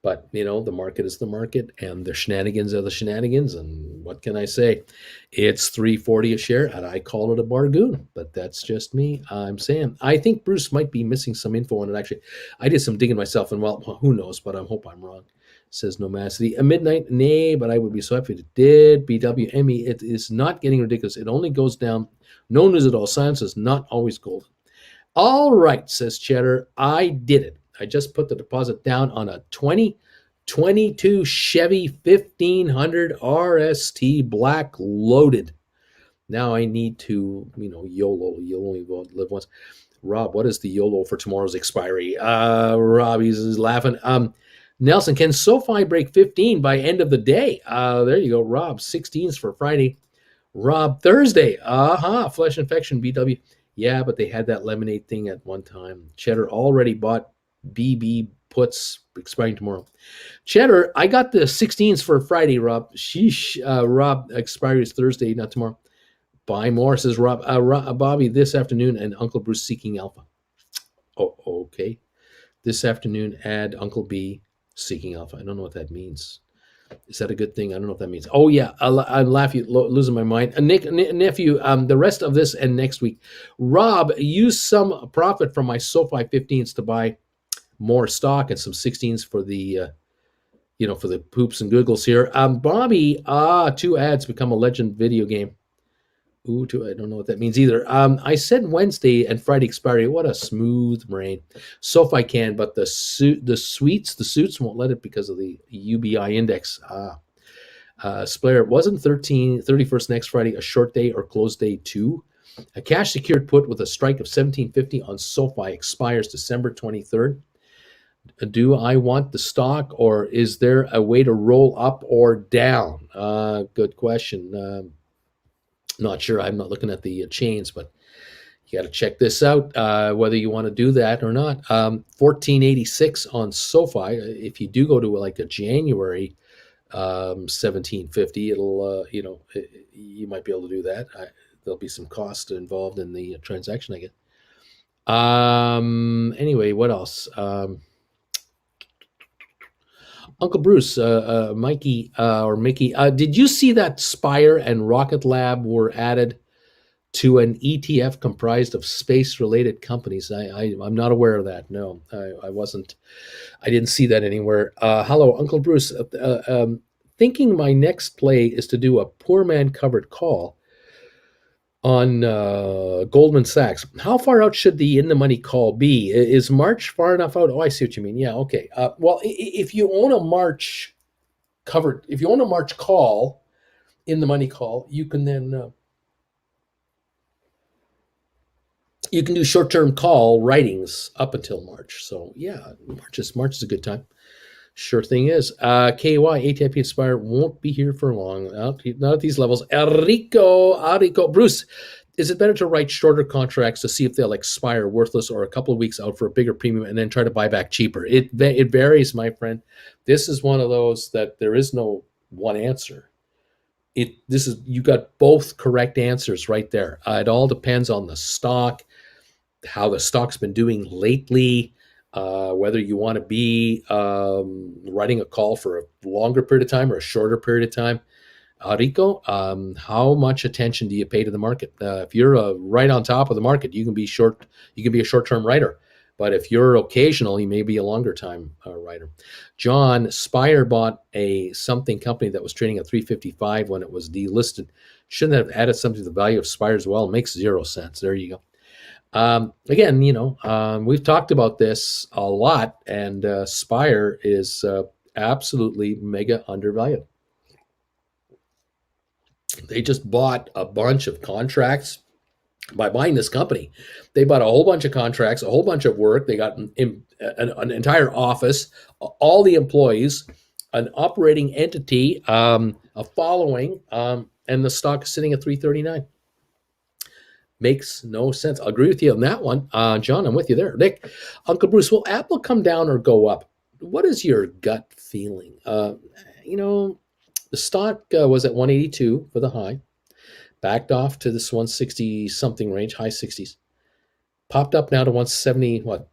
But, the market is the market, and the shenanigans are the shenanigans, and what can I say? It's $3.40 a share, and I call it a bargain, but that's just me. I'm saying, I think Bruce might be missing some info on it, actually. I did some digging myself, and, well, who knows, but I hope I'm wrong, says Nomacity. A midnight, nay, but I would be so happy if it did. BWME, it is not getting ridiculous. It only goes down. No news at all. Science is not always golden. All right, says Cheddar. I did it. I just put the deposit down on a 2022 Chevy 1500 RST black loaded. Now I need to, YOLO. You only live once. Rob, what is the YOLO for tomorrow's expiry? Rob, he's laughing. Nelson, can SoFi break 15 by end of the day? There you go, Rob. 16s for Friday. Rob, Thursday. Flesh infection, BW. Yeah, but they had that lemonade thing at one time. Cheddar already bought BB puts expiring tomorrow. Cheddar, I got the 16s for Friday, Rob. Sheesh. Rob, expiry is Thursday, not tomorrow. Buy more, says Rob. Bobby, this afternoon, and Uncle Bruce seeking alpha. Oh, okay. This afternoon, add Uncle B seeking alpha. I don't know what that means. Is that a good thing? I don't know what that means. Oh yeah, I'm laughing, losing my mind. Nephew, the rest of this and next week, Rob, use some profit from my SoFi 15s to buy more stock and some 16s for the, for the poops and googles here. Bobby, 2 ads become a legend video game. Ooh, I don't know what that means either. I said Wednesday and Friday expiry. What a smooth brain. SoFi can, but the suits won't let it because of the UBI index. Splayer, wasn't 31st next Friday a short day or close day too? A cash secured put with a strike of 1750 on SoFi expires December 23rd. Do I want the stock, or is there a way to roll up or down? Good question. Not sure. I'm not looking at the chains, but you got to check this out, whether you want to do that or not. 1486 on SoFi. If you do go to like a January 1750, it'll, you might be able to do that. There'll be some cost involved in the transaction, I guess. Anyway, what else? Uncle Bruce, Mikey, or Mickey, did you see that Spire and Rocket Lab were added to an ETF comprised of space-related companies? I'm not aware of that. No, I wasn't. I didn't see that anywhere. Hello, Uncle Bruce. Thinking my next play is to do a poor man covered call on Goldman Sachs. How far out should the in the money call be? Is March far enough out? Oh, I see what you mean. Yeah, okay. Well, if you own a March call, in the money call, you can then you can do short-term call writings up until March. So yeah, March is a good time. Sure thing is. KY, ATIP Inspire won't be here for long. Not at these levels. Enrico. Bruce, is it better to write shorter contracts to see if they'll expire worthless, or a couple of weeks out for a bigger premium and then try to buy back cheaper? It varies, my friend. This is one of those that there is no one answer. You got both correct answers right there. It all depends on the stock, how the stock's been doing lately, whether you want to be writing a call for a longer period of time or a shorter period of time. Rico, how much attention do you pay to the market? If you're right on top of the market, you can be short. You can be a short-term writer. But if you're occasional, you may be a longer time writer. John, Spire bought a something company that was trading at 355 when it was delisted. Shouldn't have added something to the value of Spire as well. It makes 0 sense. There you go. Again, we've talked about this a lot, and Spire is absolutely mega undervalued. They just bought a bunch of contracts by buying this company. They bought a whole bunch of contracts, a whole bunch of work. They got an entire office, all the employees, an operating entity, a following, and the stock is sitting at 339. Makes no sense. I'll agree with you on that one. John, I'm with you there. Nick, Uncle Bruce, will Apple come down or go up? What is your gut feeling? The stock was at 182 for the high, backed off to this 160 something range, high 60s, popped up now to 170, 12,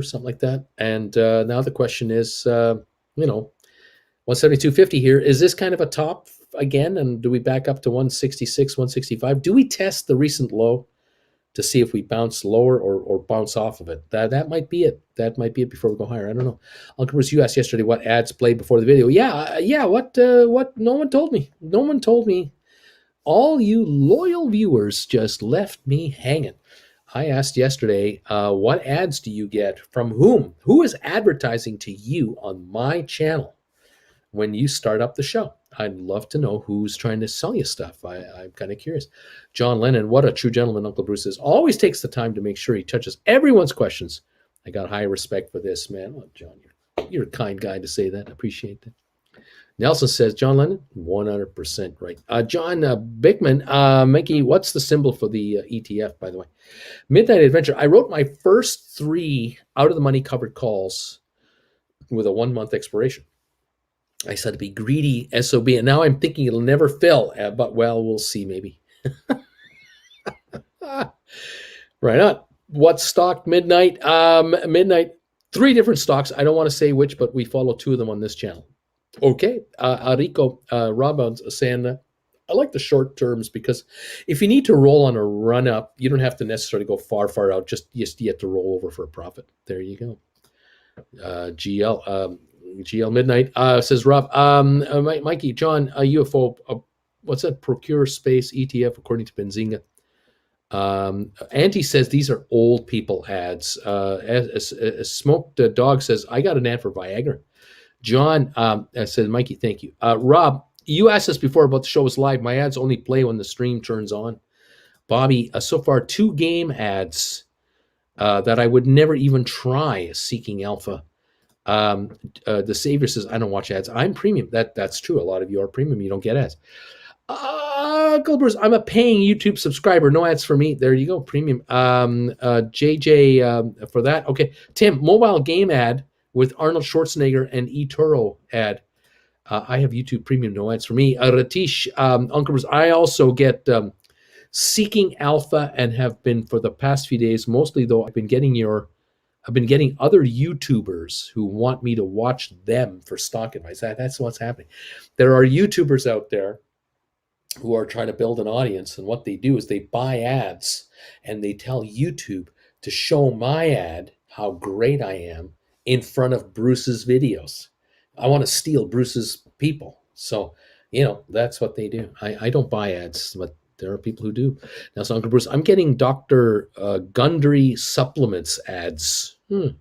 something like that. And now the question is, 172.50 here. Is this kind of a top again? And do we back up to 166, 165? Do we test the recent low to see if we bounce lower or bounce off of it? That might be it. That might be it before we go higher. I don't know. Uncle Bruce, you asked yesterday what ads played before the video. Yeah. What? No one told me. No one told me. All you loyal viewers just left me hanging. I asked yesterday, what ads do you get from whom? Who is advertising to you on my channel when you start up the show? I'd love to know who's trying to sell you stuff. I'm kind of curious. John Lennon, what a true gentleman Uncle Bruce is. Always takes the time to make sure he touches everyone's questions. I got high respect for this, man. Oh, John, you're a kind guy to say that. I appreciate that. Nelson says, John Lennon, 100% right. John Bickman, Mikey, what's the symbol for the ETF, by the way? Midnight Adventure. I wrote my first 3 out of the money covered calls with a 1-month expiration. I said to be greedy SOB, and now I'm thinking it'll never fill, but well, we'll see maybe. Right on. What stock midnight? Midnight, 3 different stocks. I don't want to say which, but we follow 2 of them on this channel. Okay. Arico, Rob saying, I like the short terms because if you need to roll on a run up, you don't have to necessarily go far out. Just you have to roll over for a profit. There you go. GL Midnight says Rob, Mikey, John, a UFO, what's that? Procure Space ETF according to Benzinga. Auntie says these are old people ads. A Smoked Dog says I got an ad for Viagra. John says Mikey, thank you. Rob, you asked us before about the show was live. My ads only play when the stream turns on. Bobby, so far 2 game ads that I would never even try Seeking Alpha. The Savior says, I don't watch ads. I'm premium. That's true. A lot of you are premium. You don't get ads. Goldbergs, I'm a paying YouTube subscriber. No ads for me. There you go. Premium. JJ for that. Okay. Tim, mobile game ad with Arnold Schwarzenegger and eToro ad. I have YouTube Premium. No ads for me. Ratish, Uncle Bruce, I also get Seeking Alpha and have been for the past few days. Mostly though, I've been getting other YouTubers who want me to watch them for stock advice. That's what's happening. There are YouTubers out there who are trying to build an audience, and what they do is they buy ads and they tell YouTube to show my ad how great I am in front of Bruce's videos. I want to steal Bruce's people. So, that's what they do. I don't buy ads, but there are people who do. Now, so Uncle Bruce, I'm getting Dr. Gundry supplements ads. That's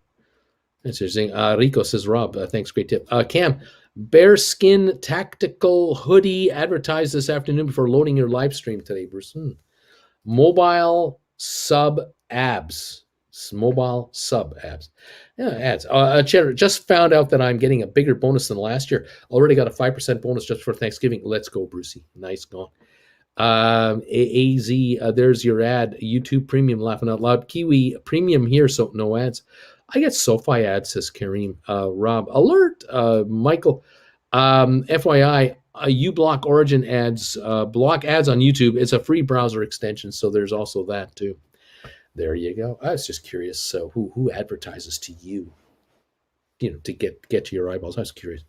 interesting. Rico says, Rob, thanks, great tip. Cam, bearskin tactical hoodie advertised this afternoon before loading your live stream today, Bruce. Mobile sub abs. Mobile sub abs. Yeah, ads. Cheddar, just found out that I'm getting a bigger bonus than last year. Already got a 5% bonus just for Thanksgiving. Let's go, Brucey. Nice going. AZ, there's your ad. YouTube Premium, laughing out loud. Kiwi Premium here, so no ads. I get SoFi ads, says Kareem. Rob, alert. Michael, FYI, you block Origin ads, block ads on YouTube. It's a free browser extension, so there's also that too. There you go. I was just curious. So who advertises to you? To get to your eyeballs. I was curious.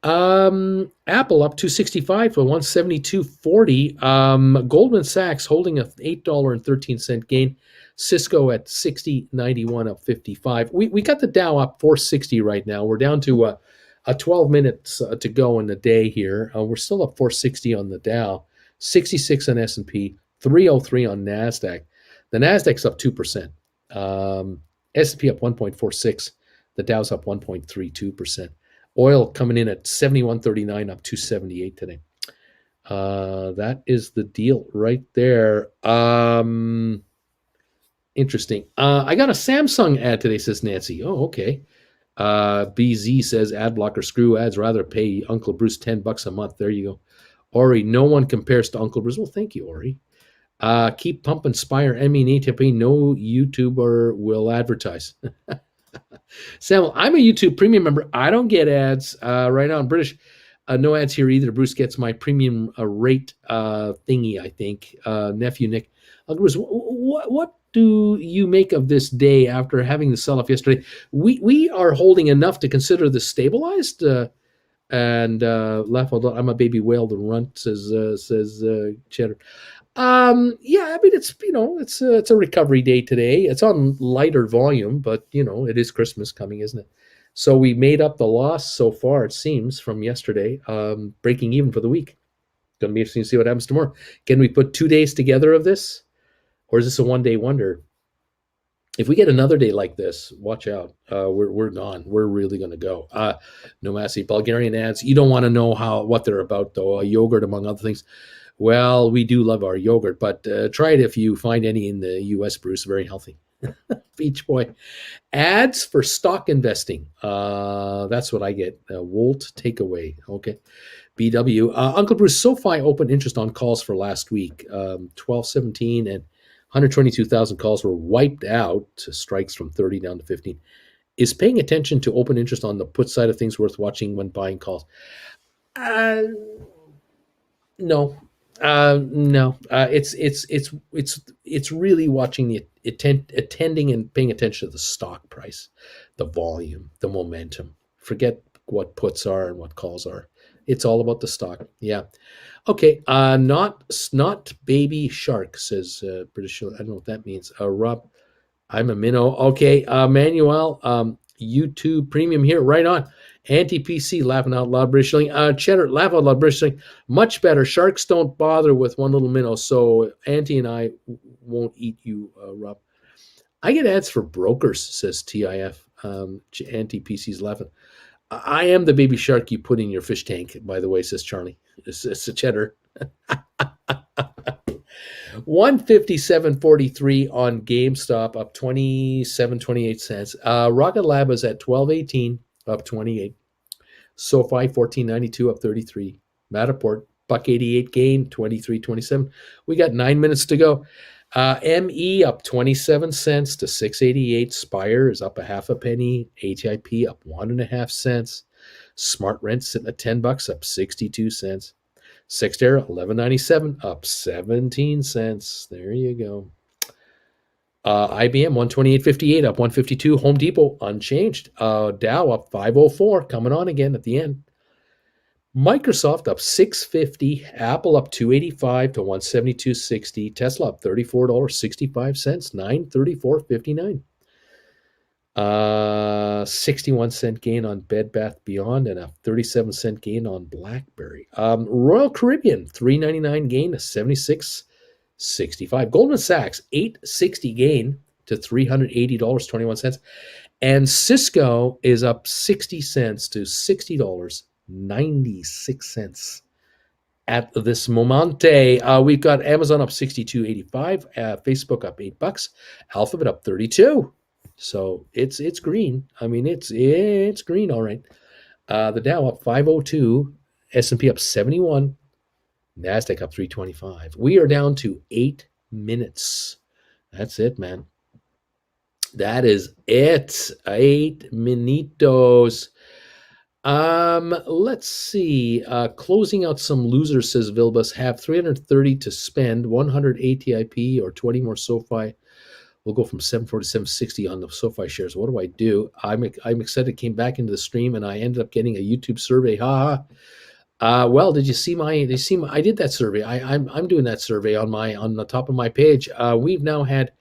Apple up 265 for 172.40. Goldman Sachs holding a $8.13 gain. Cisco at 60.91 up 55. We got the Dow up 460 right now. We're down to 12 minutes to go in the day here. We're still up 460 on the Dow, 66 on S&P, 303 on NASDAQ. The NASDAQ's up 2%. S&P up 1.46. The Dow's up 1.32%. Oil coming in at 71.39 up 278 today. That is the deal right there. Interesting. I got a Samsung ad today, says Nancy. Oh, okay. BZ says ad blocker screw ads. Rather pay Uncle Bruce $10 a month. There you go. Ori, no one compares to Uncle Bruce. Well, thank you, Ori. Keep pumping Spire MENATP. No YouTuber will advertise. Samuel, I'm a YouTube premium member. I don't get ads right now in British. No ads here either. Bruce gets my premium rate thingy, I think. Nephew Nick. Bruce, what do you make of this day after having the sell-off yesterday? We are holding enough to consider this stabilized. And laugh out loud. I'm a baby whale. The runt says Cheddar. Yeah, I mean it's a recovery day today. It's on lighter volume, but it is Christmas coming, isn't it? So we made up the loss so far, it seems, from yesterday, breaking even for the week. Going to be interesting to see what happens tomorrow. Can we put 2 days together of this, or is this a one-day wonder? If we get another day like this, watch out. We're gone. We're really going to go. No massy Bulgarian ads. You don't want to know what they're about, though. Yogurt, among other things. Well, we do love our yogurt, but try it if you find any in the U.S., Bruce. Very healthy. Beach Boy. Ads for stock investing. That's what I get. Wolt takeaway. Okay. BW. Uncle Bruce, SoFi open interest on calls for last week. 1217 and 122,000 calls were wiped out. Strikes from 30 down to 15. Is paying attention to open interest on the put side of things worth watching when buying calls? Uh, no. No. It's really watching the attending and paying attention to the stock price, the volume, the momentum. Forget what puts are and what calls are. It's all about the stock. Yeah. Okay. Not baby shark, says British. I don't know what that means. Rob, I'm a minnow. Okay. Manuel, YouTube premium here. Right on. Anti-PC, laughing out loud, British. Cheddar, laugh out loud, British. Much better. Sharks don't bother with one little minnow, so Auntie and I won't eat you, Rob. I get ads for brokers, says TIF. Anti-PC's laughing. I am the baby shark you put in your fish tank, by the way, says Charlie. It's a cheddar. 157.43 on GameStop, up 27.28 cents. Rocket Lab is at 12.18, up 28. SoFi 14.92, up 33. Matterport $1.88 gain, 23.27. We got 9 minutes to go. ME up 27 cents to 6.88. Spire is up a half a penny. HIP up 1.5 cents. Smart Rent sitting at $10, up 62 cents. Sextera 11.97, up 17 cents. There you go. IBM 128.58, up 152. Home Depot unchanged. Dow up 504, coming on again at the end. Microsoft up 650, Apple up 285 to 172.60, Tesla up $34.65, 934.59. 61-cent gain on Bed Bath Beyond and a 37-cent gain on BlackBerry. Royal Caribbean 3.99 gain to 76.65. Goldman Sachs 8.60 gain to $380.21. And Cisco is up 60 cents to $60.96 at this momente. We've got Amazon up 62.85, Facebook up $8, Alphabet up 32. So it's green. I mean, it's green, all right. The Dow up 502, S&P up 71, NASDAQ up 325. We are down to 8 minutes. That's it, man. That is it. 8 minitos. Let's see. Closing out some losers, says Vilbus. Have 330 to spend, 100 ATIP or 20 more SoFi. We'll go from 740 to 760 on the SoFi shares. What do I do? I'm excited. Came back into the stream and I ended up getting a YouTube survey. Well, did you see my? I did that survey. I'm doing that survey on the top of my page. We've now had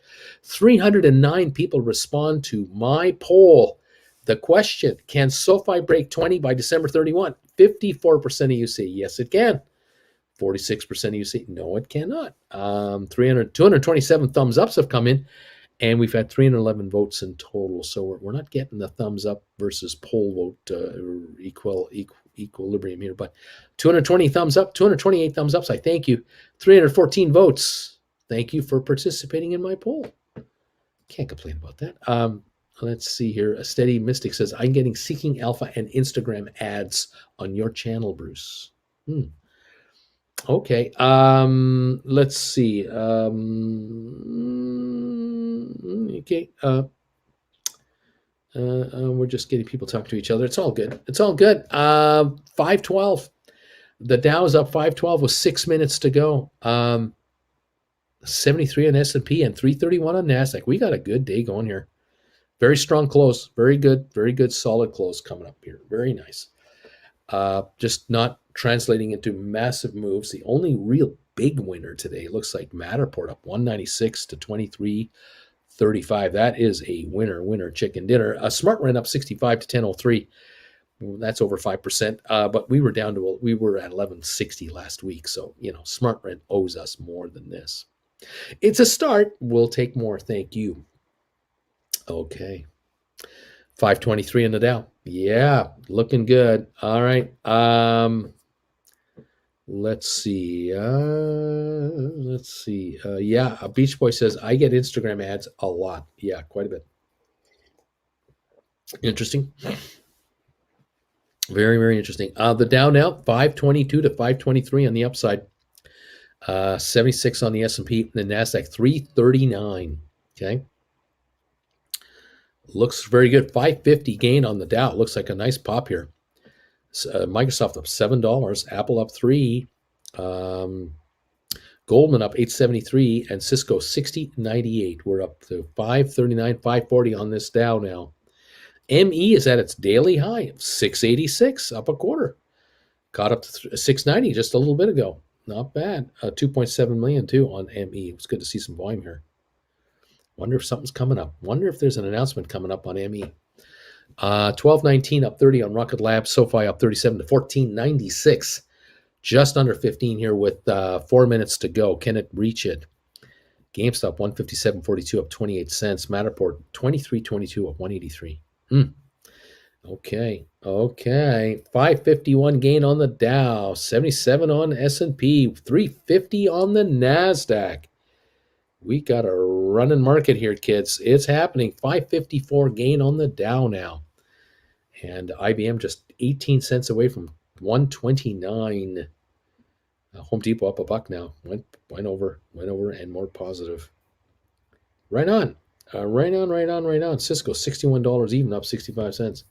309 people respond to my poll. The question: can SoFi break 20 by December 31? 54% of you say yes, it can. 46% of you say no, it cannot. 227 thumbs ups have come in, and we've had 311 votes in total. So we're not getting the thumbs up versus poll vote equilibrium here, but 220 thumbs up, 228 thumbs ups. I thank you. 314 votes. Thank you for participating in my poll. Can't complain about that. Let's see here. A Steady Mystic says, I'm getting Seeking Alpha and Instagram ads on your channel, Bruce. Okay. Let's see. Okay. We're just getting people talking to each other. It's all good. 512. The Dow is up 512 with 6 minutes to go. 73 on S&P and 331 on NASDAQ. We got a good day going here. Very strong close. Very good, solid close coming up here. Very nice. Just not translating into massive moves. The only real big winner today looks like Matterport up 196 to 23.35. That is a winner chicken dinner. Smart Rent up 65 to 10.03. That's over 5%. But we were at 1160 last week. So, Smart Rent owes us more than this. It's a start. We'll take more. Thank you. Okay. 523 in the Dow. Yeah, looking good. All right. Let's see. Yeah, a Beach Boy says I get Instagram ads a lot. Yeah, quite a bit. Interesting. Very, very interesting. The Dow now 522 to 523 on the upside. 76 on the S&P. The Nasdaq 339. Okay. Looks very good. 550 gain on the Dow. Looks like a nice pop here. Microsoft up $7. Apple up 3. Um, Goldman up 873 and Cisco 60.98. We're up to 539, 540 on this Dow now. ME is at its daily high of 686, up a quarter. Caught up to 690 just a little bit ago. Not bad. 2.7 million too on ME. It's good to see some volume here. Wonder if something's coming up. Wonder if there's an announcement coming up on ME. 1219 up 30 on Rocket Lab. SoFi up 37 to 1496. Just under 15 here with 4 minutes to go. Can it reach it? GameStop 157.42 up 28 cents. Matterport 23.22 up 183. Okay. 551 gain on the Dow, 77 on S&P, 350 on the Nasdaq. We got a running market here, kids. It's happening. 554 gain on the Dow now. And IBM just 18 cents away from 129. Home Depot up a buck now. Went over and more positive. Right on. Cisco $61 even, up 65 cents.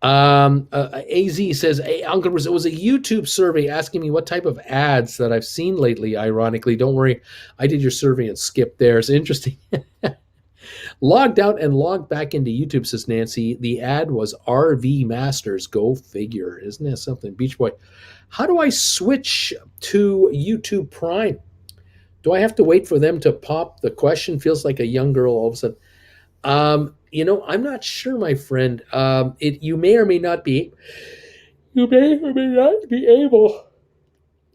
AZ says, hey, Uncle Bruce, it was a YouTube survey asking me what type of ads that I've seen lately, ironically. Don't worry, I did your survey and skipped there. It's interesting. Logged out and logged back into YouTube, says Nancy. The ad was RV Masters. Go figure. Isn't that something? Beach Boy. How do I switch to YouTube Prime? Do I have to wait for them to pop the question? Feels like a young girl all of a sudden. I'm not sure, my friend. You may or may not be able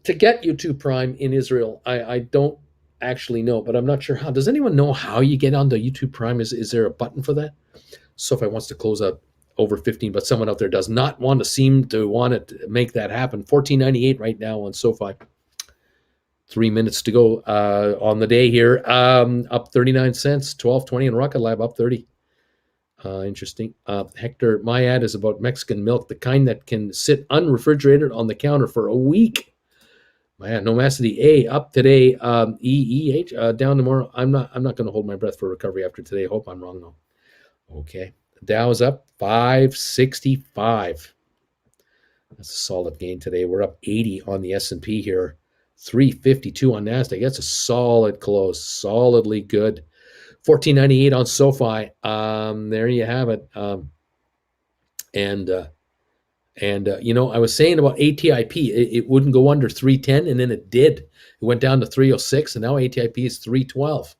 to get YouTube Prime in Israel. I don't actually know, but I'm not sure how. Does anyone know how you get onto YouTube Prime? Is there a button for that? SoFi wants to close out over 15, but someone out there does not seem to want to make that happen. 14.98 right now on SoFi. 3 minutes to go on the day here. Up 39 cents, 12.20 in Rocket Lab, up 30. Interesting. Hector, my ad is about Mexican milk, the kind that can sit unrefrigerated on the counter for a week. Man, Nomacity A up today. EEH down tomorrow. I'm not going to hold my breath for recovery after today. I hope I'm wrong though. Okay, the Dow is up 565. That's a solid gain today. We're up 80 on the S&P here. 352 on Nasdaq. That's a solid close. Solidly good. 14.98 on SoFi. There you have it. I was saying about ATIP, it wouldn't go under 310, and then it did. It went down to 306, and now ATIP is 312.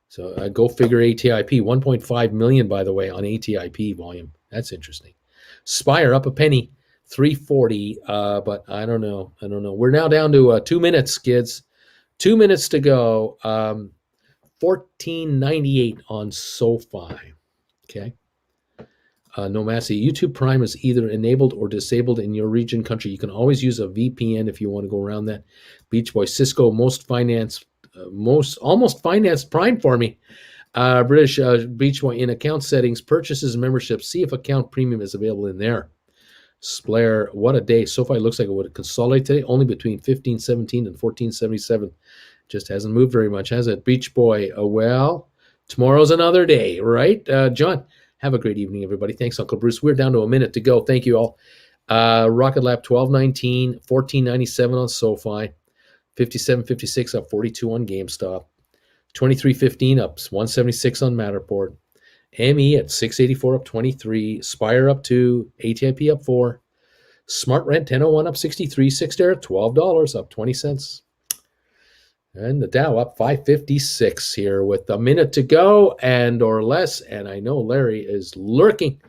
So go figure ATIP. 1.5 million, by the way, on ATIP volume. That's interesting. Spire up a penny, 340, but I don't know. We're now down to 2 minutes, kids. 2 minutes to go. 14.98 on SoFi. Okay. Nomasi, YouTube Prime is either enabled or disabled in your region, country. You can always use a VPN if you want to go around that. Beach Boy, Cisco, almost financed Prime for me. British Beach Boy, in account settings, purchases and memberships. See if account premium is available in there. Splair, what a day. SoFi looks like it would consolidate today, only between 15.17 and 14.77. Just hasn't moved very much, has it? Beach Boy, well, tomorrow's another day, right? John, have a great evening, everybody. Thanks, Uncle Bruce. We're down to a minute to go. Thank you all. Rocket Lab 12.19, 14.97 on SoFi, 57.56 up 42 on GameStop, 23.15 up 176 on Matterport, ME at 684 up 23, Spire up 2, ATIP up 4, Smart Rent 1001 up 63, Sixter at $12 up 20 cents. And the Dow up 556 here with a minute to go and or less. And I know Larry is lurking.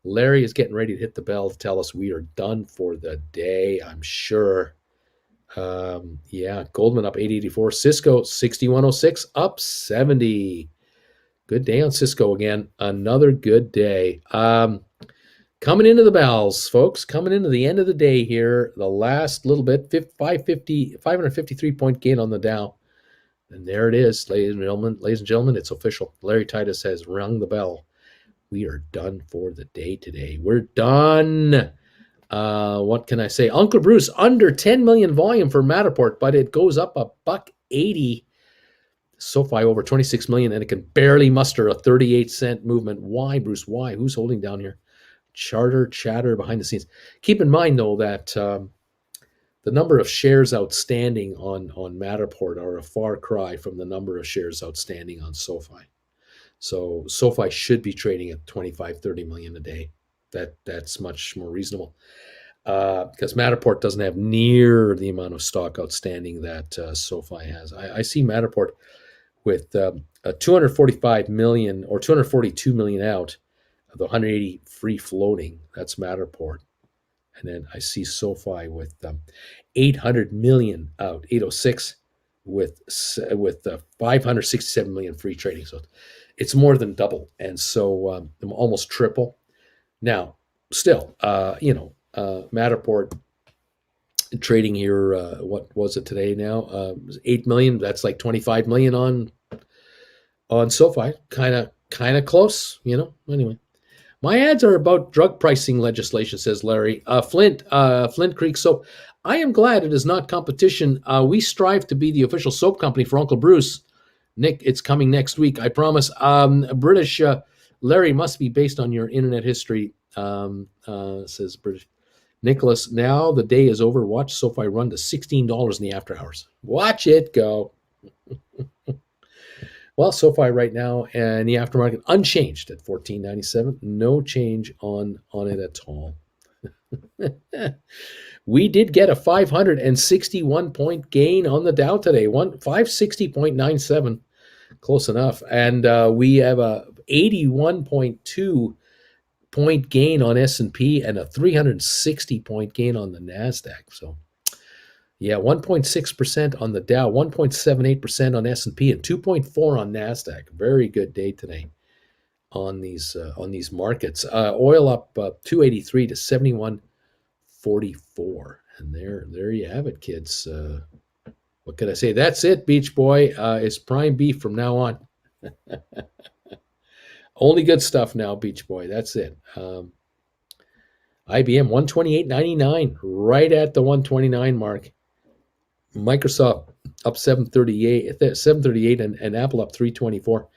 Larry is getting ready to hit the bell to tell us we are done for the day, I'm sure. Goldman up 884. Cisco 6106 up 70. Good day on Cisco again. Another good day. Coming into the bells, folks. Coming into the end of the day here. The last little bit, 553-point gain on the Dow. And there it is, ladies and gentlemen. Ladies and gentlemen, it's official. Larry Titus has rung the bell. We are done for the day today. We're done. What can I say? Uncle Bruce, under 10 million volume for Matterport, but it goes up $1.80. SoFi over 26 million, and it can barely muster a 38-cent movement. Why, Bruce? Why? Who's holding down here? Chatter behind the scenes. Keep in mind, though, that the number of shares outstanding on Matterport are a far cry from the number of shares outstanding on SoFi. So SoFi should be trading at 25-30 million a day. That's much more reasonable because Matterport doesn't have near the amount of stock outstanding that SoFi has. I see Matterport with a 245 million or 242 million out of the 180 free floating. That's Matterport. And then I see SoFi with 800 million out, 806 with 567 million free trading. So it's more than double. And so almost triple. Now, still, Matterport trading here, what was it today now? 8 million. That's like 25 million on SoFi. Kind of close, Anyway, my ads are about drug pricing legislation, says Larry. Flint Creek Soap. I am glad it is not competition. We strive to be the official soap company for Uncle Bruce. Nick, it's coming next week, I promise. British Larry must be based on your internet history, says British. Nicholas, now the day is over. Watch SoFi run to $16 in the after hours. Watch it go. Well, SoFi right now and the aftermarket unchanged at $14.97. No change on it at all. We did get a 561-point gain on the Dow today. 560.97. Close enough. And we have a 81.2 point gain on S&P and a 360-point gain on the NASDAQ. So, yeah, 1.6% on the Dow, 1.78% on S&P, and 2.4 on NASDAQ. Very good day today on these markets. Oil up 283 to 71.44. And there you have it, kids. What can I say? That's it, Beach Boy. It's prime beef from now on. Only good stuff now, Beach Boy. That's it. IBM 128.99, right at the 129 mark. Microsoft up 738, and Apple up 324.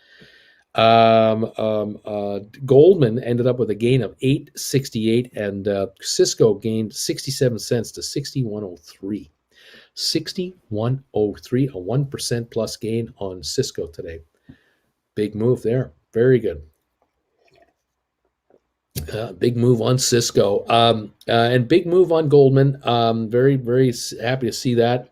Goldman ended up with a gain of 868, and Cisco gained 67 cents to 6103. 6103, a 1% plus gain on Cisco today. Big move there. Very good. Big move on Cisco, and big move on Goldman. Very, very happy to see that.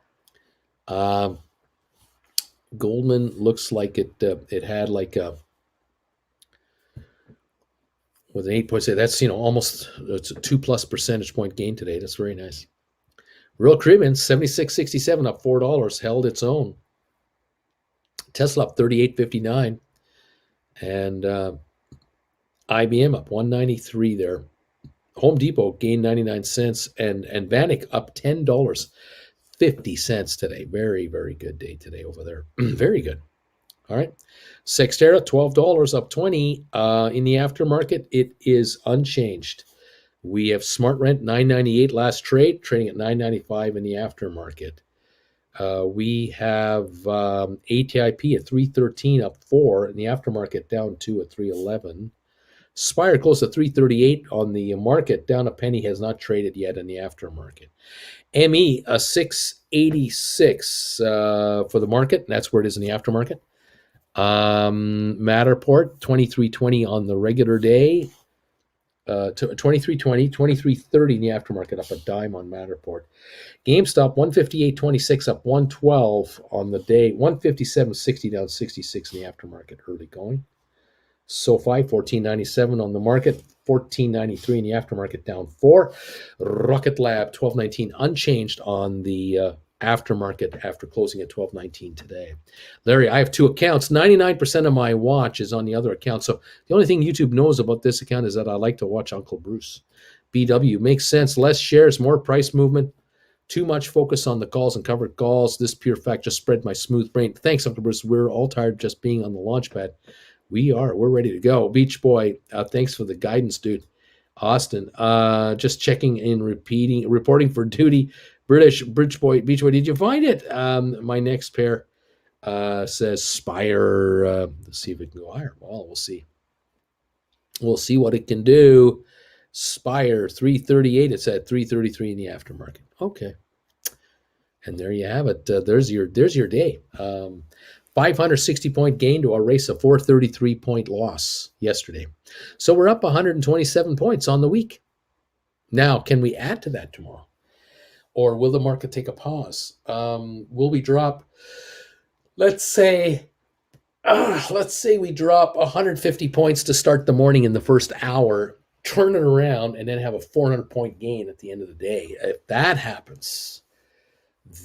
Goldman looks like it had like a with an 8.6. That's almost it's a 2+ percentage point gain today. That's very nice. Royal Caribbean 76.67 up $4, held its own. Tesla up 38.59, and IBM up 193 there. Home Depot gained 99 cents, and Vanik up $10.50 today. Very, very good day today over there. Very good. All right. Sextera, $12 up 20. In the aftermarket, it is unchanged. We have SmartRent, $9.98 last trade, trading at $9.95 in the aftermarket. We have ATIP at $3.13 up 4 in the aftermarket, down 2 at $3.11. Spire close to $3.38 on the market, down a penny, has not traded yet in the aftermarket. ME a $6.86 for the market. That's where it is in the aftermarket. Matterport 23.20 on the regular day. 23.20, 23.30 in the aftermarket, up a dime on Matterport. GameStop 158.26 up 112 on the day. 157.60 down 66 in the aftermarket, early going. SoFi 14.97 on the market, 14.93 in the aftermarket, down 4. Rocket Lab 12.19 unchanged on the aftermarket after closing at 12.19 today. Larry, I have two accounts. 99% of my watch is on the other account. So the only thing YouTube knows about this account is that I like to watch Uncle Bruce. BW makes sense. Less shares, more price movement. Too much focus on the calls and covered calls. This pure fact just spread my smooth brain. Thanks, Uncle Bruce. We're all tired of just being on the launch pad. We are. We're ready to go. Beach Boy, thanks for the guidance, dude. Austin, just checking in, reporting for duty. Beach Boy, did you find it? My next pair says Spire. Let's see if it can go higher. Well, we'll see. We'll see what it can do. Spire 338. It's at 333 in the aftermarket. Okay, and there you have it. There's your day. 560-point gain to erase a 433-point loss yesterday. So we're up 127 points on the week. Now, can we add to that tomorrow? Or will the market take a pause? Will we drop, let's say we drop 150 points to start the morning in the first hour, turn it around, and then have a 400-point gain at the end of the day. If that happens,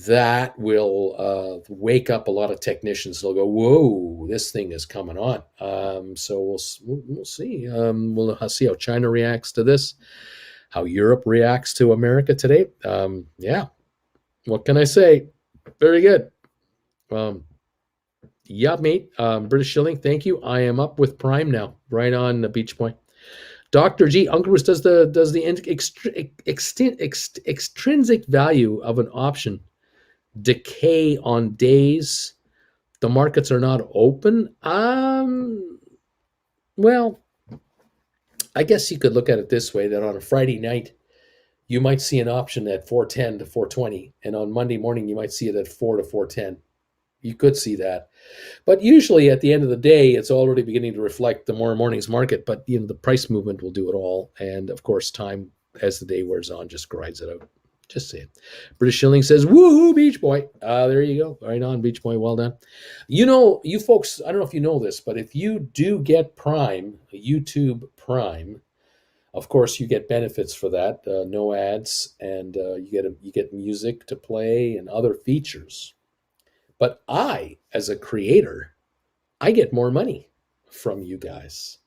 that will wake up a lot of technicians. They'll go, whoa, this thing is coming on. So we'll see. We'll see how China reacts to this, how Europe reacts to America today. Yeah, what can I say? Very good. Yeah, mate. British Shilling, thank you. I am up with Prime now, right on the Beach Point. Dr. G, Uncle Bruce, does the extrinsic value of an option decay on days the markets are not open? Well, I guess you could look at it this way, that on a Friday night, you might see an option at 410 to 420, and on Monday morning, you might see it at 4 to 410. You could see that. But usually at the end of the day, it's already beginning to reflect the morning's market, but the price movement will do it all. And of course, time as the day wears on just grinds it out. Just saying. British Shilling says, woohoo, Beach Boy. There you go. Right on, Beach Boy. Well done. You folks, I don't know if you know this, but if you do get Prime, YouTube Prime, of course, you get benefits for that. No ads, and you get music to play and other features. But I, as a creator, I get more money from you guys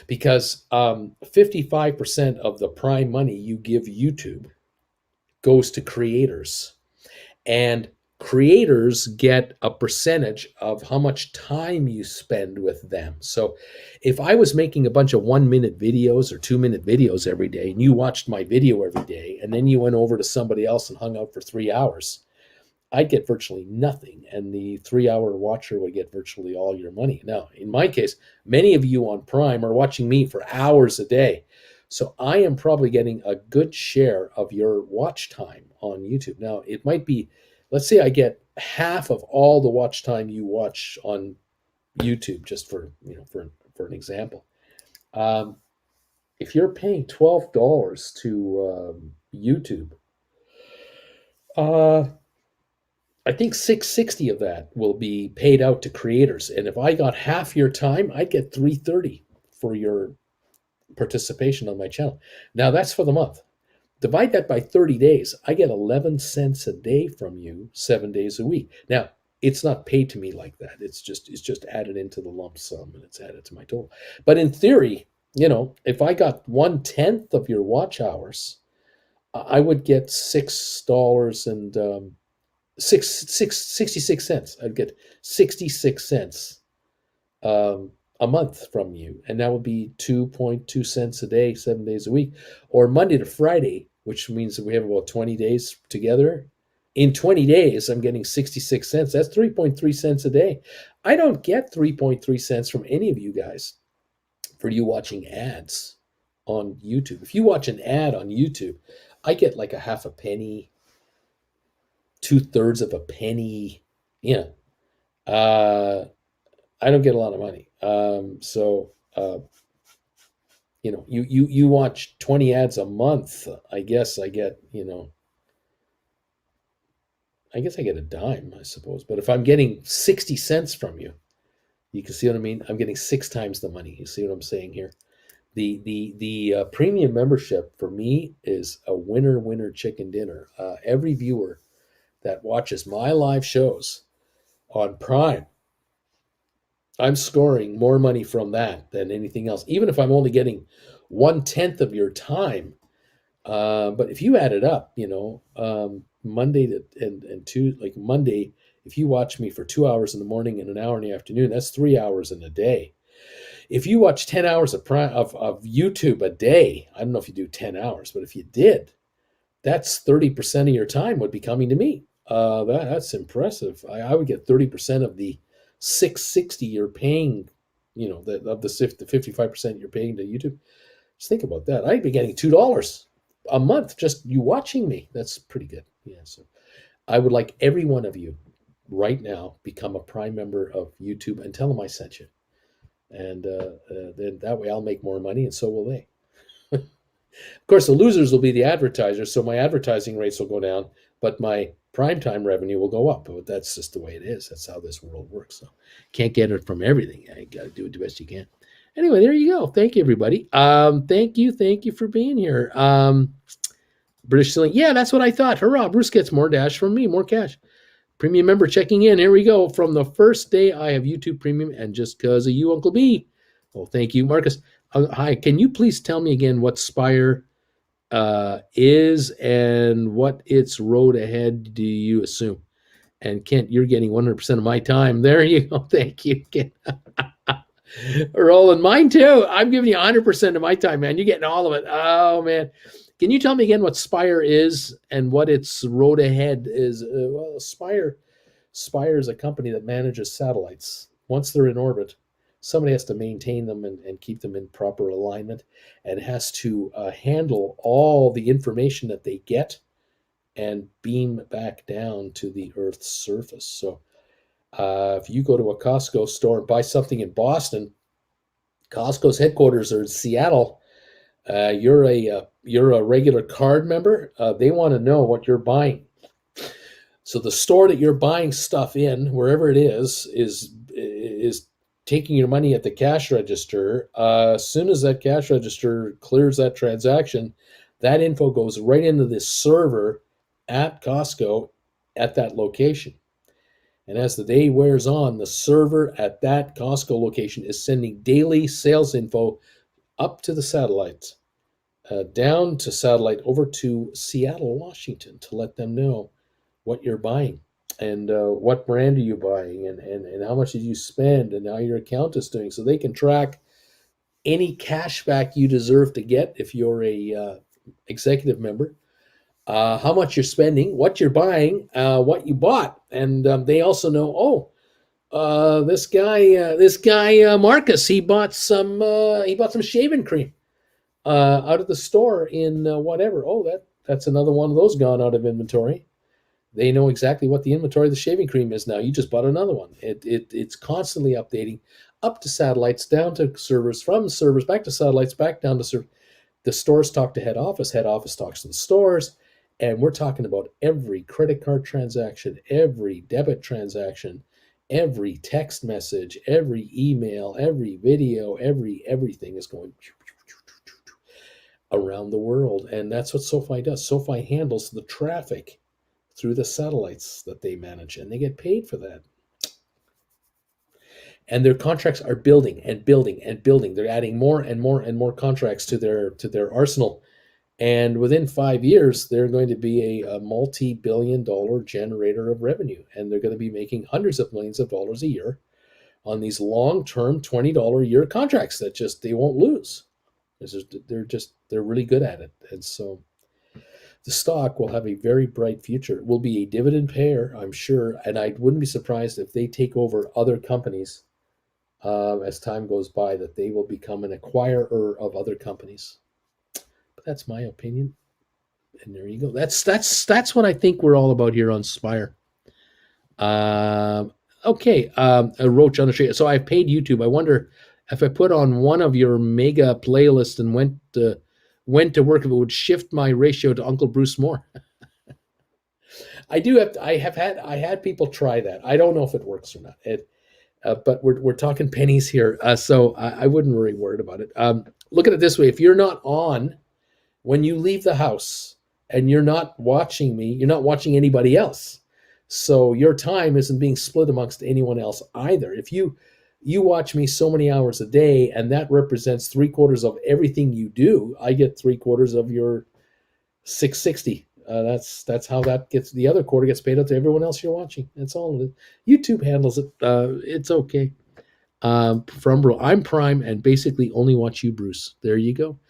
because 55% of the Prime money you give YouTube goes to creators, and creators get a percentage of how much time you spend with them. So if I was making a bunch of 1-minute videos or 2-minute videos every day, and you watched my video every day, and then you went over to somebody else and hung out for 3 hours, I'd get virtually nothing, and the 3-hour watcher would get virtually all your money. Now, in my case, many of you on Prime are watching me for hours a day, so I am probably getting a good share of your watch time on YouTube. Now, it might be, let's say I get half of all the watch time you watch on YouTube, just for an example. If you're paying $12 to YouTube, I think $660 of that will be paid out to creators. And if I got half your time, I'd get $330 for your participation on my channel. Now that's for the month. Divide that by 30 days. I get 11 cents a day from you 7 days a week. Now, it's not paid to me like that. It's just added into the lump sum, and it's added to my total. But in theory, if I got 1/10 of your watch hours, I would get $6 and 66 cents. I'd get 66 cents a month from you, and that would be 2.2 cents a day, 7 days a week, or Monday to Friday, which means that we have about 20 days together. In 20 days, I'm getting 66 cents. That's 3.3 cents a day. I don't get 3.3 cents from any of you guys for you watching ads on YouTube. If you watch an ad on YouTube, I get like a half a penny, 2/3 of a penny. I don't get a lot of money. You watch 20 ads a month. I guess I get, I get a dime, I suppose. But if I'm getting 60 cents from you, you can see what I mean? I'm getting 6 times the money. You see what I'm saying here? The premium membership for me is a winner chicken dinner. Every viewer that watches my live shows on Prime, I'm scoring more money from that than anything else, even if I'm only getting 1/10 of your time. But if you add it up, Monday and two, like Monday, if you watch me for 2 hours in the morning and an hour in the afternoon, that's 3 hours in a day. If you watch 10 hours of YouTube a day, I don't know if you do 10 hours, but if you did, that's 30% of your time would be coming to me. That's impressive. I would get 30% of the 660 you're paying, of the 55% you're paying to YouTube. Just think about that. I'd be getting $2 a month just you watching me. That's pretty good. Yeah. So I would like every one of you right now become a Prime member of YouTube and tell them I sent you. And then that way I'll make more money and so will they. Of course, the losers will be the advertisers, so my advertising rates will go down, but my primetime revenue will go up. But that's just the way it is. That's how this world works. So can't get it from everything. You got to do it the best you can. Anyway, there you go. Thank you, everybody. Thank you for being here. British Ceiling. Yeah, that's what I thought. Hurrah! Bruce gets more dash from me, more cash. Premium member checking in. Here we go. From the first day I have YouTube Premium, and just because of you, Uncle B. Oh, thank you, Marcus. Hi, can you please tell me again what Spire is and what its road ahead do you assume? And Kent, you're getting 100% of my time. There you go. Thank you, Kent. Roland, mine too. I'm giving you 100% of my time, man. You're getting all of it. Oh, man. Can you tell me again what Spire is and what its road ahead is? Well, Spire is a company that manages satellites. Once they're in orbit, somebody has to maintain them and keep them in proper alignment and has to handle all the information that they get and beam back down to the Earth's surface. So if you go to a Costco store and buy something in Boston, Costco's headquarters are in Seattle. You're a regular card member. They want to know what you're buying. So the store that you're buying stuff in, wherever it is taking your money at the cash register. As soon as that cash register clears that transaction, that info goes right into this server at Costco at that location. And as the day wears on, the server at that Costco location is sending daily sales info up to the satellite, down to satellite over to Seattle, Washington, to let them know what you're buying and what brand are you buying and how much did you spend and how your account is doing, so they can track any cash back you deserve to get if you're a executive member, how much you're spending, what you're buying, what you bought, and they also know, this guy Marcus, he bought some shaving cream out of the store in whatever. That's another one of those gone out of inventory. They know exactly what the inventory of the shaving cream is now. You just bought another one. It's constantly updating up to satellites, down to servers, from servers back to satellites, back down to servers. The stores talk to head office talks to the stores, and we're talking about every credit card transaction, every debit transaction, every text message, every email, every video, everything is going around the world. And that's what SoFi does. SoFi handles the traffic through the satellites that they manage, and they get paid for that. And their contracts are building and building and building. They're adding more and more and more contracts to their arsenal. And within 5 years, they're going to be a multi-billion-dollar generator of revenue. And they're going to be making hundreds of millions of dollars a year on these long-term $20 a year contracts that just they won't lose. They're really good at it. And so the stock will have a very bright future. It will be a dividend payer, I'm sure, and I wouldn't be surprised if they take over other companies as time goes by, that they will become an acquirer of other companies. But that's my opinion, and there you go. That's what I think we're all about here on Spire. Okay, a roach on the street. So I've paid YouTube. I wonder if I put on one of your mega playlists and went to work, if it would shift my ratio to Uncle Bruce more. I had people try that. I don't know if it works or not. But we're talking pennies here, so I wouldn't worry worried about it. Look at it this way: if you're not on when you leave the house and you're not watching me, you're not watching anybody else. So your time isn't being split amongst anyone else either. If you watch me so many hours a day, and that represents 3/4 of everything you do, I get 3/4 of your 660. That's how that gets. The other quarter gets paid out to everyone else you're watching. That's all it is. YouTube handles it. It's okay. From Bro, I'm Prime and basically only watch you, Bruce. There you go.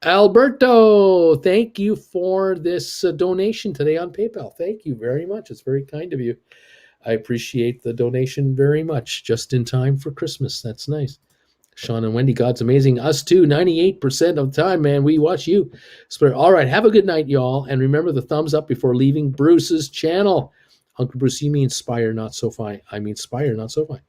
Alberto, thank you for this donation today on PayPal. Thank you very much. It's very kind of you. I appreciate the donation very much. Just in time for Christmas. That's nice. Sean and Wendy, God's amazing. Us too, 98% of the time, man. We watch you. All right, have a good night, y'all. And remember the thumbs up before leaving Bruce's channel. Uncle Bruce, you mean Spire, not SoFi. I mean Spire, not SoFi.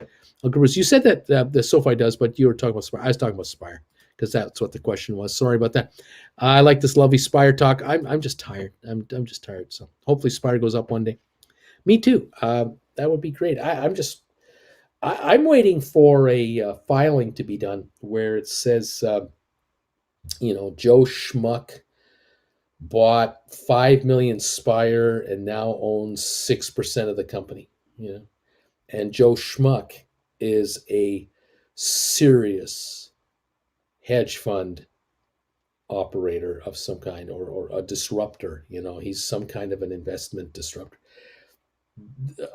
Uncle Bruce, you said that the SoFi does, but you were talking about Spire. I was talking about Spire because that's what the question was. Sorry about that. I like this lovely Spire talk. I'm just tired. I'm just tired. So hopefully Spire goes up one day. Me too. That would be great. I'm waiting for a filing to be done where it says, Joe Schmuck bought 5 million Spire and now owns 6% of the company. And Joe Schmuck is a serious hedge fund operator of some kind, or a disruptor. He's some kind of an investment disruptor.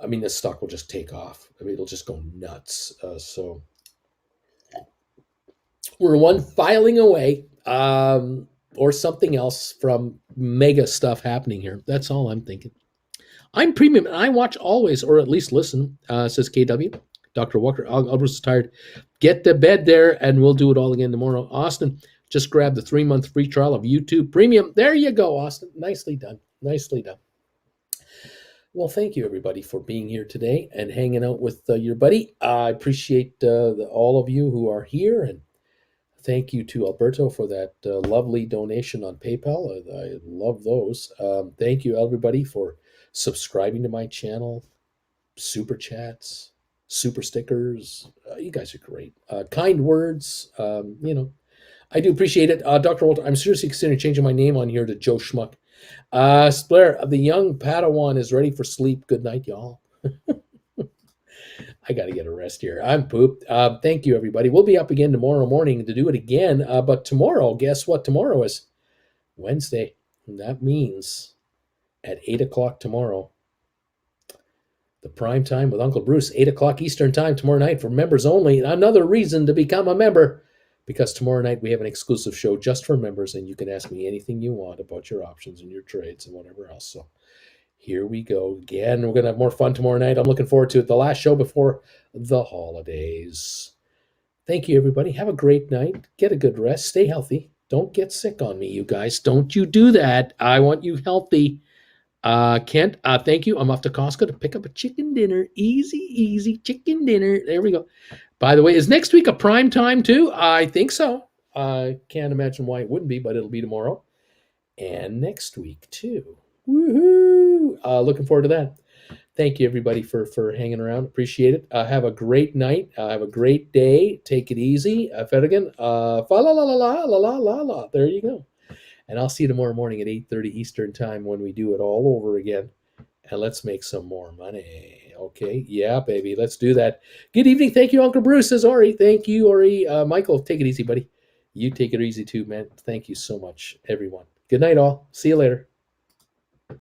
I mean, this stock will just take off. I mean, it'll just go nuts. So we're one filing away, or something else from mega stuff happening here. That's all I'm thinking. I'm premium, and I watch always, or at least listen, says KW. Dr. Walker, Albert is tired. Get to bed there, and we'll do it all again tomorrow. Austin, just grab the 3-month free trial of YouTube Premium. There you go, Austin. Nicely done. Nicely done. Well, thank you, everybody, for being here today and hanging out with your buddy. I appreciate all of you who are here, and thank you to Alberto for that lovely donation on PayPal. I love those. Thank you, everybody, for subscribing to my channel, super chats, super stickers. You guys are great. Kind words, I do appreciate it. Dr. Walter, I'm seriously considering changing my name on here to Joe Schmuck. Blair, the young Padawan is ready for sleep. Good night, y'all. I got to get a rest here. I'm pooped. Thank you, everybody. We'll be up again tomorrow morning to do it again. But tomorrow, guess what? Tomorrow is Wednesday. And that means at 8 o'clock tomorrow, the prime time with Uncle Bruce, 8 o'clock Eastern time tomorrow night for members only. Another reason to become a member, because tomorrow night we have an exclusive show just for members, and you can ask me anything you want about your options and your trades and whatever else. So here we go again. We're going to have more fun tomorrow night. I'm looking forward to it. The last show before the holidays. Thank you, everybody. Have a great night. Get a good rest. Stay healthy. Don't get sick on me, you guys. Don't you do that. I want you healthy. Kent, thank you. I'm off to Costco to pick up a chicken dinner. Easy chicken dinner. There we go. By the way, is next week a prime time too? I think so. I can't imagine why it wouldn't be, but it'll be tomorrow. And next week too. Woohoo! Looking forward to that. Thank you, everybody, for hanging around. Appreciate it. Have a great night. Have a great day. Take it easy. Fedigan. Fa la la la la la la la la. There you go. And I'll see you tomorrow morning at 8:30 Eastern time when we do it all over again. And let's make some more money. Okay? Yeah, baby. Let's do that. Good evening. Thank you, Uncle Bruce, says Ori. Thank you, Ori. Michael, take it easy, buddy. You take it easy too, man. Thank you so much, everyone. Good night, all. See you later.